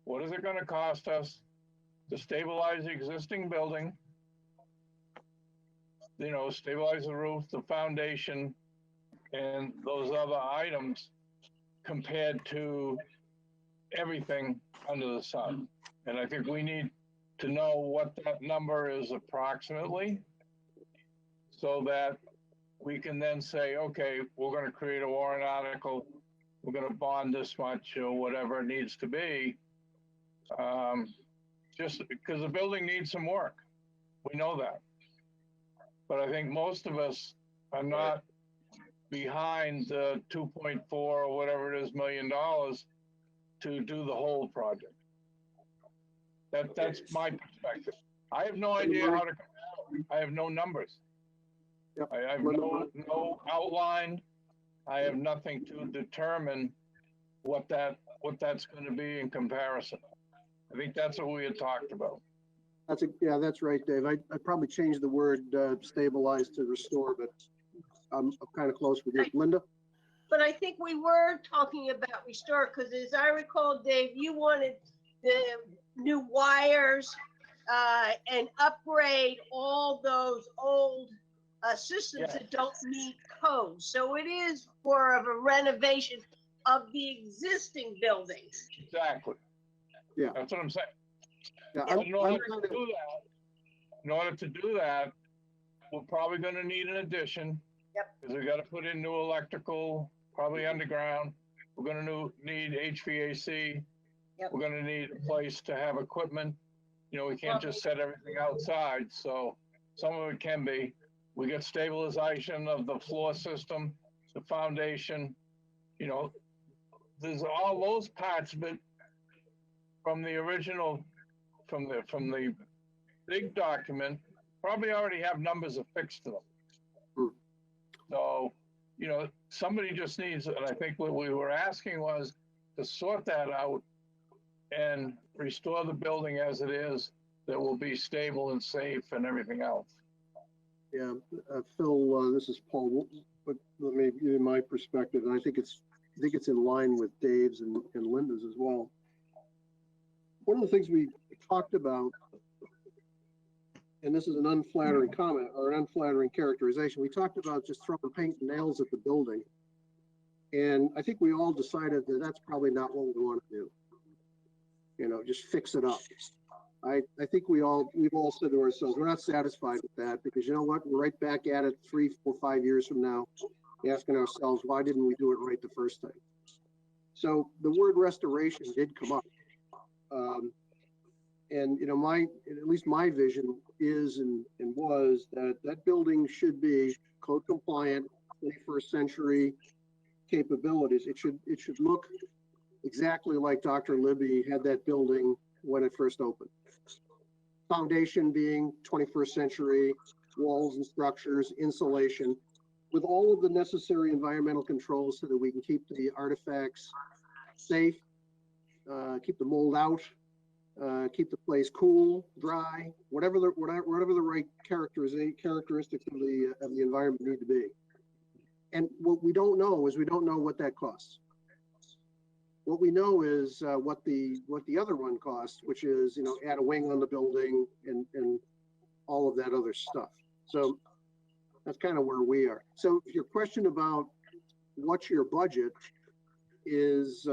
what is it going to cost us to stabilize the existing building, you know, stabilize the roof, the foundation, and those other items compared to everything under the sun. And I think we need to know what that number is approximately, so that we can then say, okay, we're going to create a warrant article, we're going to bond this much or whatever it needs to be, just because the building needs some work. We know that. But I think most of us are not behind the 2.4 or whatever it is $1 million to do the whole project. That's my perspective. I have no idea how to compare. I have no numbers. Yep. I have no outline. I have nothing to determine what that's going to be in comparison. I think that's what we had talked about. Yeah, that's right, Dave. I probably changed the word stabilize to restore, but I'm kind of close with you. Linda? But I think we were talking about restore, because as I recall, Dave, you wanted the new wires and upgrade all those old systems Yeah. that don't meet code. So it is more of a renovation of the existing buildings. Exactly. Yeah. That's what I'm saying. Yeah, But I'm kind of, in order to do that, we're probably gonna need an addition. Yep. Because we gotta put in new electrical, probably underground. We're gonna need HVAC. Yep. We're gonna need a place to have equipment. You know, we can't just set everything outside, so some of it can be. We get stabilization of the floor system, the foundation, you know. There's all those parts, but from the original, from the big document, probably already have numbers affixed to them. Hmm. So, you know, somebody just needs, and I think what we were asking was to sort that out and restore the building as it is, that will be stable and safe and everything else. yeah, Phil, this is Paul, but let me give you my perspective, and I think it's in line with Dave's and Linda's as well. One of the things we talked about, and this is an unflattering comment or an unflattering characterization, we talked about just throwing paint and nails at the building. And I think we all decided that that's probably not what we want to do. You know, just fix it up. I think we've all said to ourselves, we're not satisfied with that, because you know what? We're right back at it 3, 4, 5 years from now, asking ourselves, why didn't we do it right the first time? So the word restoration did come up. And, you know, at least my vision is and was that building should be code compliant, 21st century capabilities. It should look exactly like Dr. Libby had that building when it first opened. Foundation being 21st century, walls and structures, insulation, with all of the necessary environmental controls so that we can keep the artifacts safe, keep the mold out, keep the place cool, dry, whatever the right characteristics of the environment need to be. And what we don't know is we don't know what that costs. What we know is what the other one costs, which is, you know, add a wing on the building and all of that other stuff. So that's kind of where we are. So your question about what's your budget is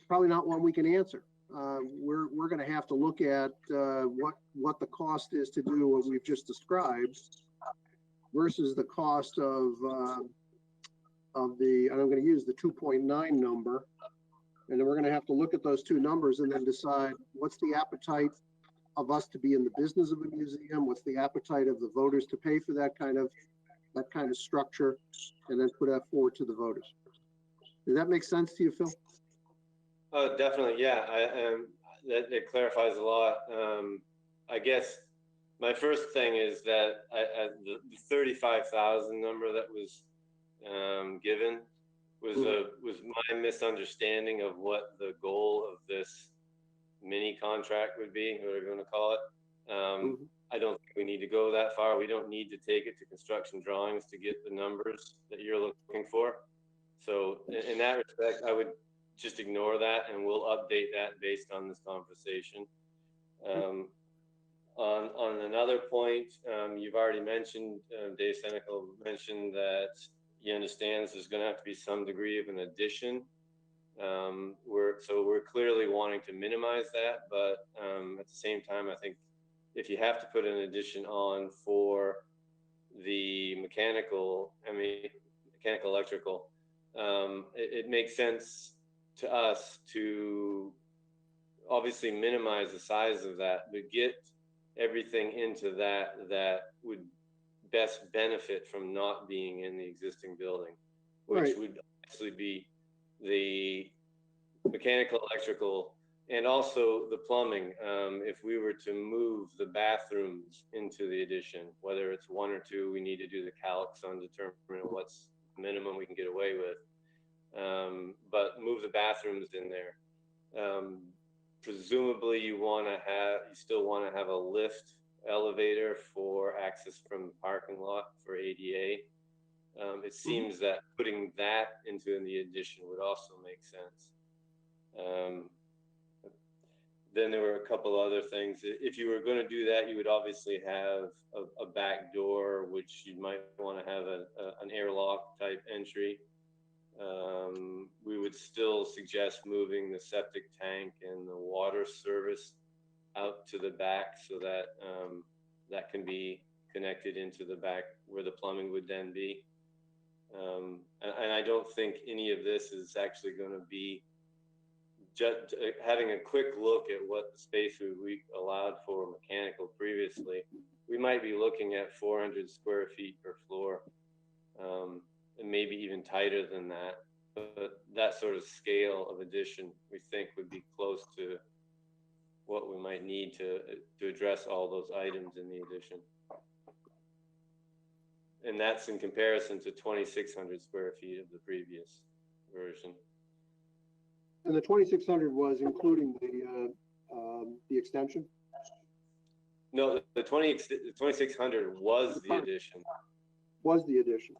probably not one we can answer. We're going to have to look at what the cost is to do what we've just described versus the cost of the, and I'm going to use the 2.9 number, and then we're going to have to look at those two numbers and then decide what's the appetite of us to be in the business of a museum, what's the appetite of the voters to pay for that kind of structure, and then put that forward to the voters. Does that make sense to you, Phil? Oh, definitely, yeah. That clarifies a lot. I guess my first thing is that the 35,000 number that was given was my misunderstanding of what the goal of this mini contract would be, whatever you want to call it. I don't think we need to go that far. We don't need to take it to construction drawings to get the numbers that you're looking for. So in that respect, I would just ignore that, and we'll update that based on this conversation. On another point, you've already mentioned, Dave Senecal mentioned that he understands there's going to have to be some degree of an addition. We're clearly wanting to minimize that, but at the same time, I think if you have to put an addition on for the mechanical electrical, it makes sense to us to obviously minimize the size of that, but get everything into that would best benefit from not being in the existing building, which would obviously be the mechanical, electrical, and also the plumbing. If we were to move the bathrooms into the addition, whether it's 1 or 2, we need to do the calcs on determining what's minimum we can get away with. But move the bathrooms in there. Presumably you still want to have a lift elevator for access from the parking lot for ADA. It seems that putting that into the addition would also make sense. then there were a couple other things. If you were going to do that, you would obviously have a back door, which you might want to have an airlock type entry. We would still suggest moving the septic tank and the water service out to the back so that that can be connected into the back where the plumbing would then be. And I don't think any of this is actually going to be just having a quick look at what the space we allowed for mechanical previously. We might be looking at 400 square feet per floor, and maybe even tighter than that. But that sort of scale of addition, we think, would be close to what we might need to address all those items in the addition. And that's in comparison to 2,600 square feet of the previous version. And the 2,600 was including the extension? No, the 2,600 was the addition. Was the addition.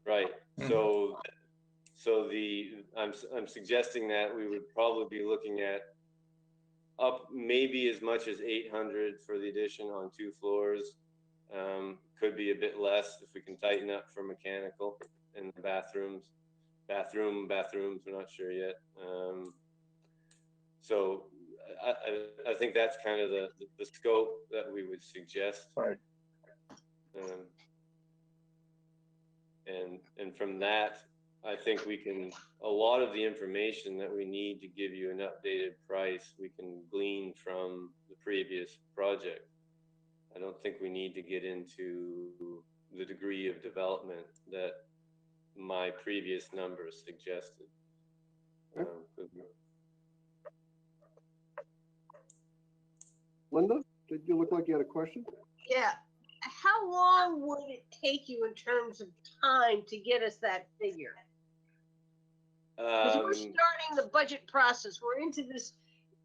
Right. So I'm suggesting that we would probably be looking at up maybe as much as 800 for the addition on 2 floors. Could be a bit less if we can tighten up for mechanical and the bathrooms, we're not sure yet. So I think that's kind of the scope that we would suggest. Right. And from that, I think we can, a lot of the information that we need to give you an updated price, we can glean from the previous project. I don't think we need to get into the degree of development that my previous numbers suggested. Linda, did you look like you had a question? Yeah. How long would it take you in terms of time to get us that figure? Because we're starting the budget process. We're into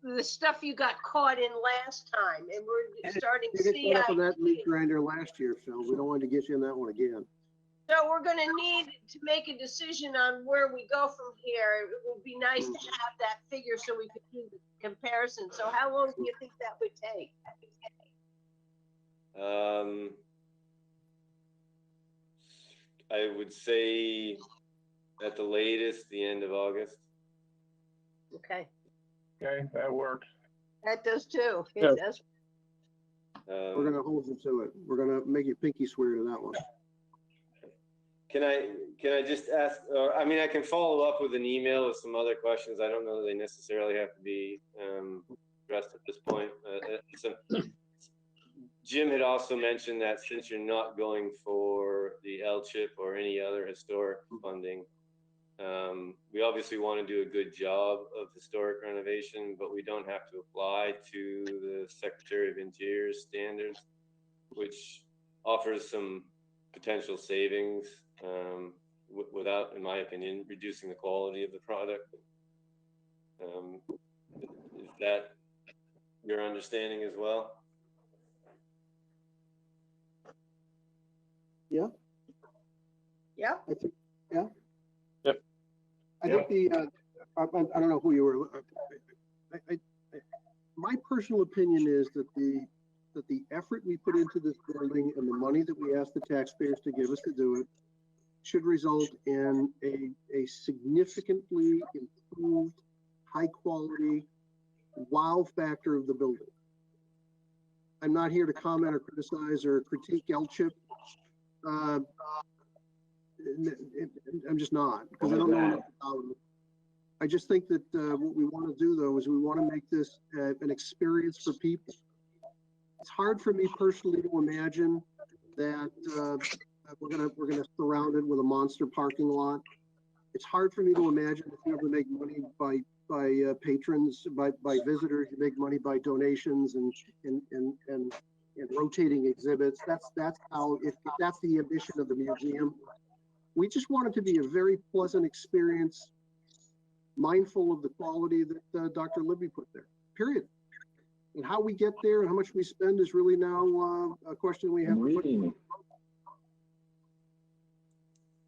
the stuff you got caught in last time, and we're starting You get caught up on CI. that meat grinder last year, Phil. We don't want to get you in that one again. So we're going to need to make a decision on where we go from here. It would be nice to have that figure so we could do the comparison. So how long do you think that would take? I would say at the latest, the end of August. Okay, Okay, that works. that does too. It Yeah. does. We're going to hold you to it. We're going to make you pinky swear to that one. Can I just ask, I mean, I can follow up with an email with some other questions. I don't know that they necessarily have to be addressed at this point. Jim had also mentioned that since you're not going for the LCHIP or any other historic funding, we obviously want to do a good job of historic renovation, but we don't have to apply to the Secretary of Interior standards, which offers some potential savings without, in my opinion, reducing the quality of the product. Is that your understanding as well? Yeah. Yeah. I think, yeah. Yep. I think I don't know who you were. My personal opinion is that the effort we put into this building and the money that we ask the taxpayers to give us to do it should result in a significantly improved, high quality wow factor of the building. I'm not here to comment or criticize or critique LCHIP. I'm just not, because I don't know enough about it. I just think that what we want to do, though, is we want to make this an experience for people. It's hard for me personally to imagine that we're gonna surround it with a monster parking lot. It's hard for me to imagine that you ever make money by patrons, by visitors. You make money by donations and rotating exhibits. That's how, if that's the ambition of the museum. We just want it to be a very pleasant experience, mindful of the quality that Dr. Libby put there, period. And how we get there and how much we spend is really now a question we have to put.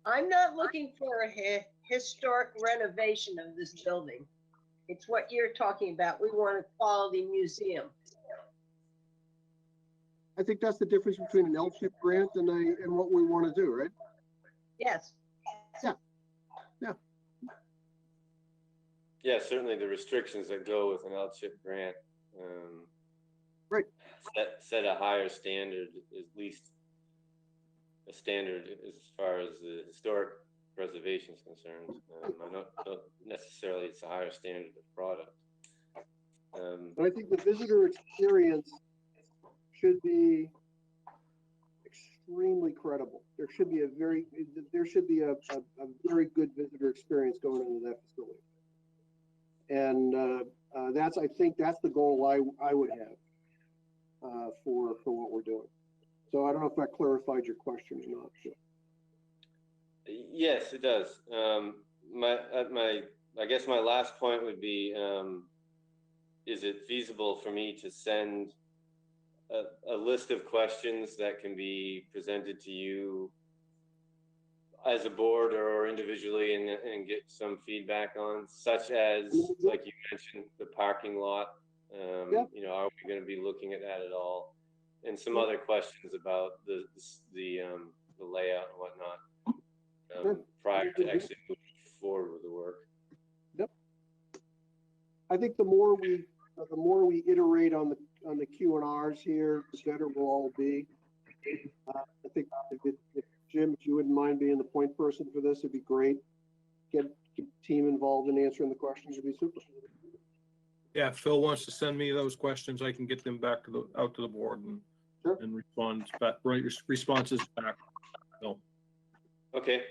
I'm not looking for a historic renovation of this building. It's what you're talking about. We want a quality museum. I think that's the difference between an L-chip grant and what we want to do, right? Yes. Yeah, certainly the restrictions that go with an L-chip grant. Right. Set a higher standard, at least a standard as far as the historic preservation is concerned. I don't necessarily it's a higher standard of product. But I think the visitor experience should be extremely credible. There should be a very good visitor experience going into that facility. And I think that's the goal I would have for what we're doing. So I don't know if that clarified your question or not. Yes, it does. I guess my last point would be, is it feasible for me to send a list of questions that can be presented to you as a board or individually and get some feedback on, such as, like you mentioned, the parking lot? Yep. You know, are we going to be looking at that at all? And some other questions about the layout and whatnot, prior to actually moving forward with the work. Yep. I think the more we iterate on the Q&Rs here, the better we'll all be. I think if Jim, if you wouldn't mind being the point person for this, it'd be great. Get the team involved in answering the questions would be super. Yeah, if Phil wants to send me those questions, I can get them back out to the board and Sure. and write responses back. So. Okay.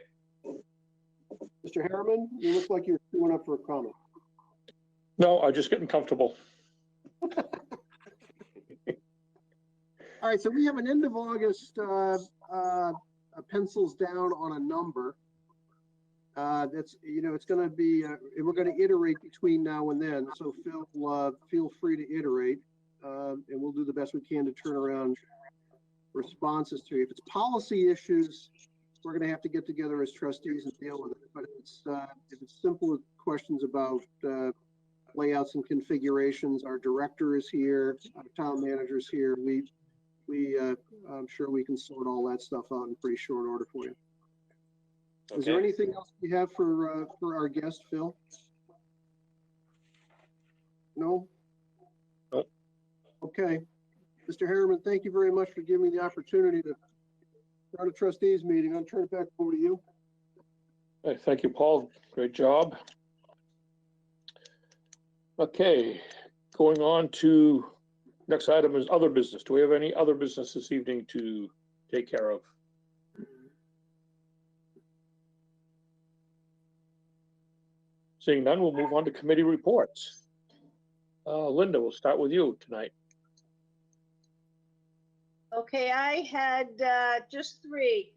Mr. Harriman, you look like you're queuing up for a comment. No, I'm just getting comfortable. All right, so we have an end of August pencils down on a number. That's, it's going to be, we're going to iterate between now and then. So Phil, feel free to iterate, and we'll do the best we can to turn around responses to you. If it's policy issues, we're going to have to get together as trustees and deal with it. But if it's simple questions about layouts and configurations, our director is here, our town manager is here. I'm sure we can sort all that stuff out in pretty short order for you. Okay. Is there anything else we have for our guest, Phil? No? Nope. Okay. Mr. Harriman, thank you very much for giving me the opportunity to start a trustees meeting. I'll turn it back over to you. Okay, thank you, Paul. Great job. Okay, going on to next item is other business. Do we have any other business this evening to take care of? Seeing none, we'll move on to committee reports. Linda, we'll start with you tonight. Okay, I had just three.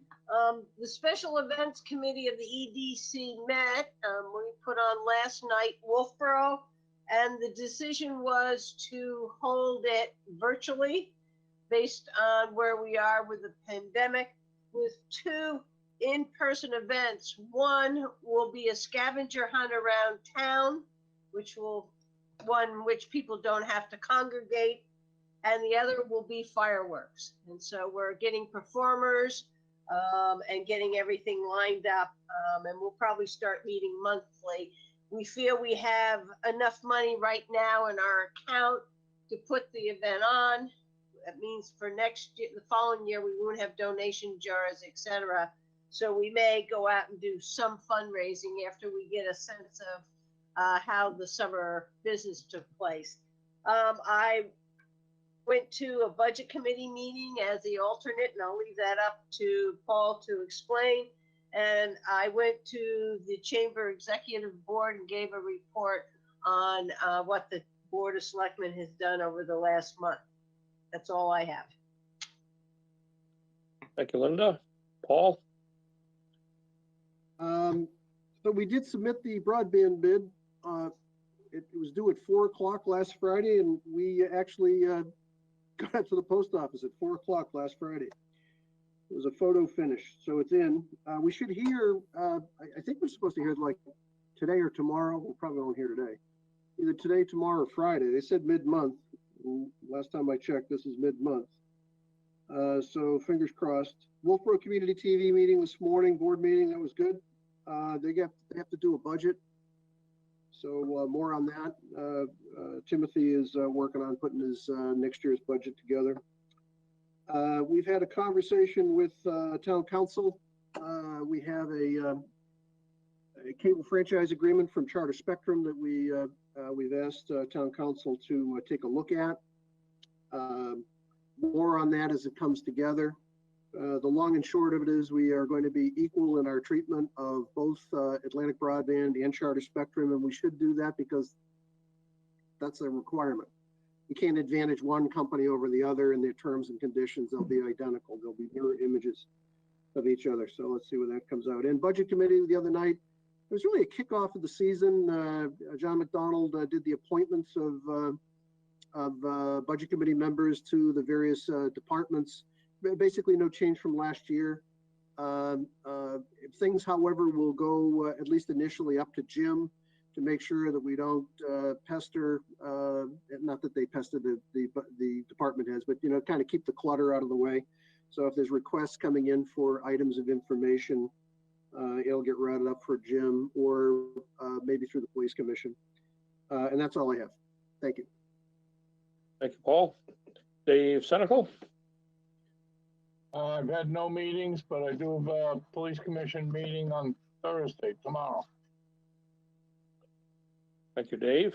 The Special Events Committee of the EDC met. We put on last night Wolfeboro, and the decision was to hold it virtually based on where we are with the pandemic, with two in-person events. One will be a scavenger hunt around town, which people don't have to congregate, and the other will be fireworks. And so we're getting performers and getting everything lined up, and we'll probably start meeting monthly. We feel we have enough money right now in our account to put the event on. That means for next year, the following year, we won't have donation jars, etc. So we may go out and do some fundraising after we get a sense of how the summer business took place. I went to a budget committee meeting as the alternate, and I'll leave that up to Paul to explain. And I went to the Chamber Executive Board and gave a report on what the Board of Selectmen has done over the last month. That's all I have. Thank you, Linda. Paul? So we did submit the broadband bid. It was due at 4 o'clock last Friday, and we actually got it to the post office at 4 o'clock last Friday. It was a photo finish, so it's in. We should hear, I think we're supposed to hear like today or tomorrow. We probably won't hear today. either today, tomorrow, or Friday. They said mid-month. Last time I checked, this is mid-month. So fingers crossed. Wolfeboro Community TV meeting this morning, board meeting, that was good. They have to do a budget. So more on that. Timothy is working on putting his next year's budget together. We've had a conversation with town council. We have a cable franchise agreement from Charter Spectrum that we've asked town council to take a look at. More on that as it comes together. The long and short of it is we are going to be equal in our treatment of both Atlantic Broadband and Charter Spectrum, and we should do that because that's a requirement. You can't advantage one company over the other in their terms and conditions. They'll be identical. They'll be mirror images of each other. So let's see where that comes out. And budget committee the other night, it was really a kickoff of the season. John McDonald did the appointments of budget committee members to the various departments. Basically no change from last year. Things, however, will go at least initially up to Jim to make sure that we don't pester, not that they pester the department heads, but, you know, kind of keep the clutter out of the way. So if there's requests coming in for items of information, it'll get routed up for Jim or maybe through the police commission. And that's all I have. Thank you. Thank you, Paul. Dave Senical? I've had no meetings, but I do have a police commission meeting on Thursday, tomorrow. Thank you, Dave.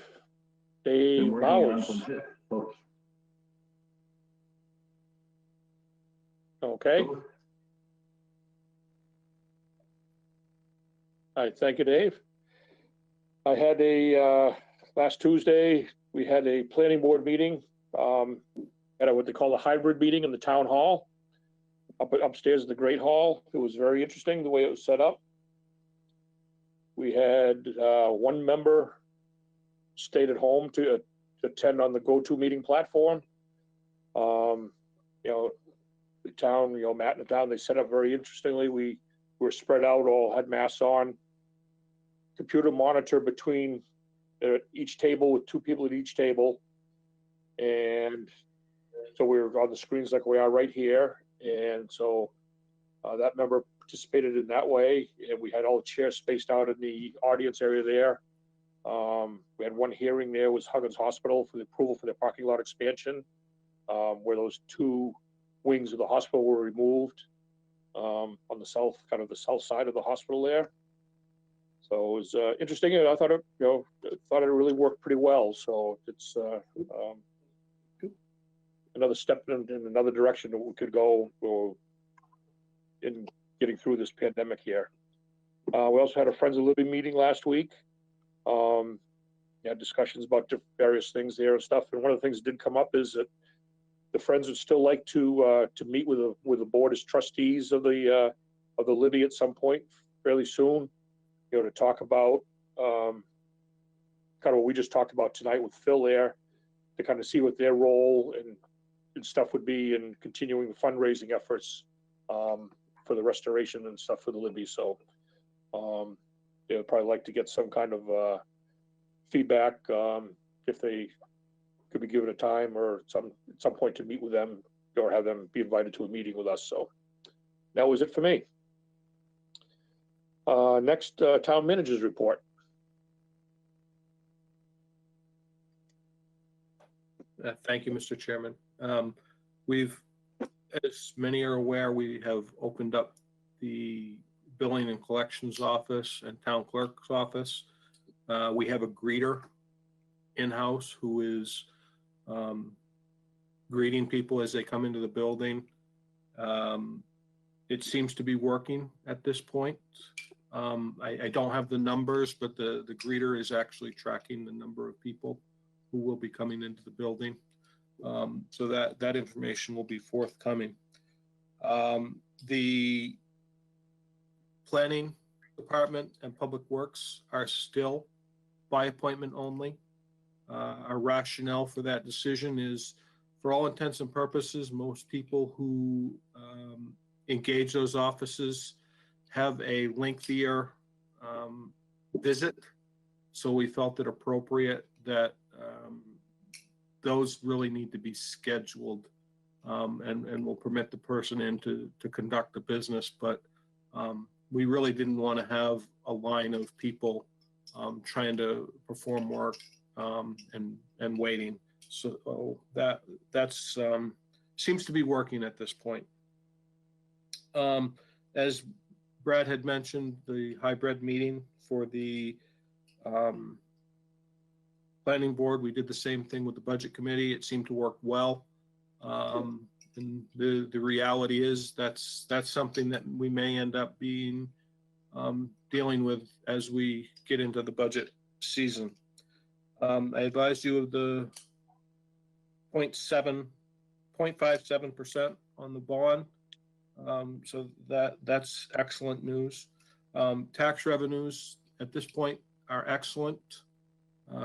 Been Dave working on Bowers. some tips, folks. Okay. All right, thank you, Dave. I had last Tuesday, we had a planning board meeting at what they call a hybrid meeting in the town hall, upstairs in the Great Hall. It was very interesting the way it was set up. We had one member stayed at home to attend on the GoToMeeting platform. You know, the town, you know, Matt and the town, they set up very interestingly. We were spread out, all had masks on, computer monitor between each table with two people at each table. And so we were on the screens like we are right here. And so that member participated in that way. And we had all the chairs spaced out in the audience area there. We had one hearing there, was Huggins Hospital for the approval for the parking lot expansion, where those two wings of the hospital were removed on the south, kind of the south side of the hospital there. So it was interesting, and I thought it, you know, really worked pretty well. So it's another step in another direction that we could go in getting through this pandemic here. We also had a Friends of Living meeting last week. Had discussions about various things there and stuff. And one of the things that did come up is that the Friends would still like to meet with the board as trustees of the Libby at some point fairly soon. You know, to talk about kind of what we just talked about tonight with Phil there, to kind of see what their role and stuff would be in continuing the fundraising efforts for the restoration and stuff for the Libby. So they would probably like to get some kind of feedback if they could be given a time or at some point to meet with them or have them be invited to a meeting with us. So that was it for me. Next, town manager's report. Thank you, Mr. Chairman. We've, as many are aware, we have opened up the billing and collections office and town clerk's office. We have a greeter in-house who is greeting people as they come into the building. It seems to be working at this point. I don't have the numbers, but the greeter is actually tracking the number of people who will be coming into the building. So that information will be forthcoming. The planning department and public works are still by appointment only. Our rationale for that decision is, for all intents and purposes, most people who engage those offices have a lengthier visit. So we felt it appropriate that those really need to be scheduled, and will permit the person in to conduct the business. But we really didn't want to have a line of people trying to perform work and waiting. So that's seems to be working at this point. As Brad had mentioned, the hybrid meeting for the planning board, we did the same thing with the budget committee. It seemed to work well. And the reality is that's something that we may end up being dealing with as we get into the budget season. I advised you of the 0.57% on the bond. So that's excellent news. Tax revenues at this point are excellent.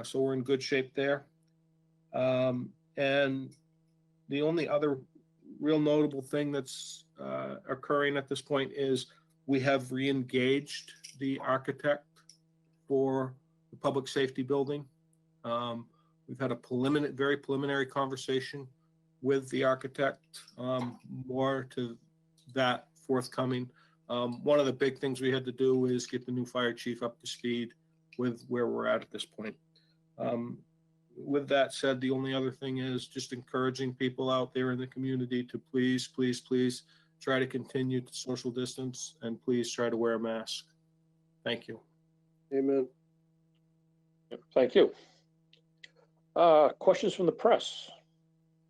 So we're in good shape there. And the only other real notable thing that's occurring at this point is we have re-engaged the architect for the public safety building. We've had a very preliminary conversation with the architect, more to that forthcoming. One of the big things we had to do is get the new fire chief up to speed with where we're at this point. With that said, the only other thing is just encouraging people out there in the community to please, please, please try to continue to social distance, and please try to wear a mask. Thank you. Amen. Yep, thank you. Questions from the press?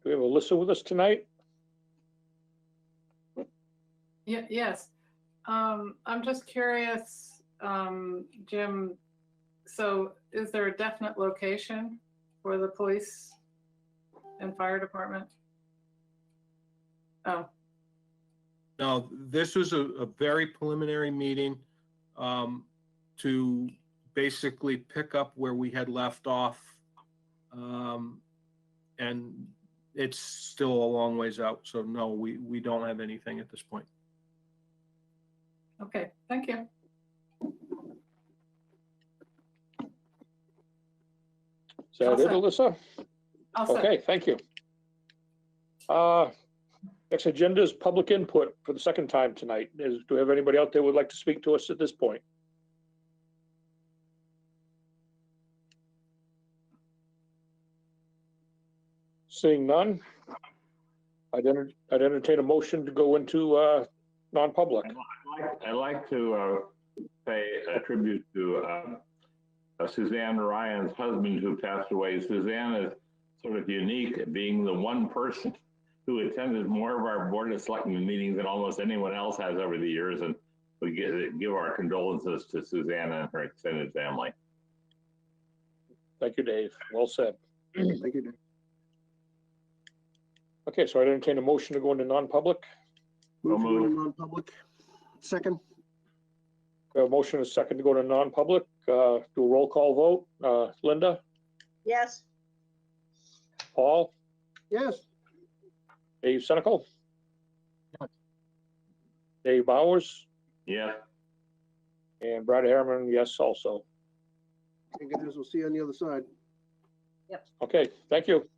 Do we have Alyssa with us tonight? Yeah, yes. I'm just curious, Jim, so is there a definite location for the police and fire department? Oh. No, this was a very preliminary meeting to basically pick up where we had left off. And it's still a long ways out. So no, we don't have anything at this point. Okay, thank you. Is that it, Alyssa? Okay, thank you. Next agenda is public input for the second time tonight. Do we have anybody out there who would like to speak to us at this point? Seeing none, I'd entertain a motion to go into non-public. I'd like to pay a tribute to Suzanne Ryan's husband who passed away. Suzanne is sort of unique at being the one person who attended more of our Board of Selectmen meetings than almost anyone else has over the years. And we give our condolences to Suzanne and her extended family. Thank you, Dave. Well said. Thank you, Dave. Okay, so I'd entertain a motion to go into non-public. Move to go into non-public. Second. A motion is second to go to non-public. Do a roll call vote. Linda? Yes. Paul? Yes. Dave Senical? Dave Bowers? Yeah. And Brad Harriman, yes, also. Okay, guys, we'll see you on the other side. Yep. Okay, thank you.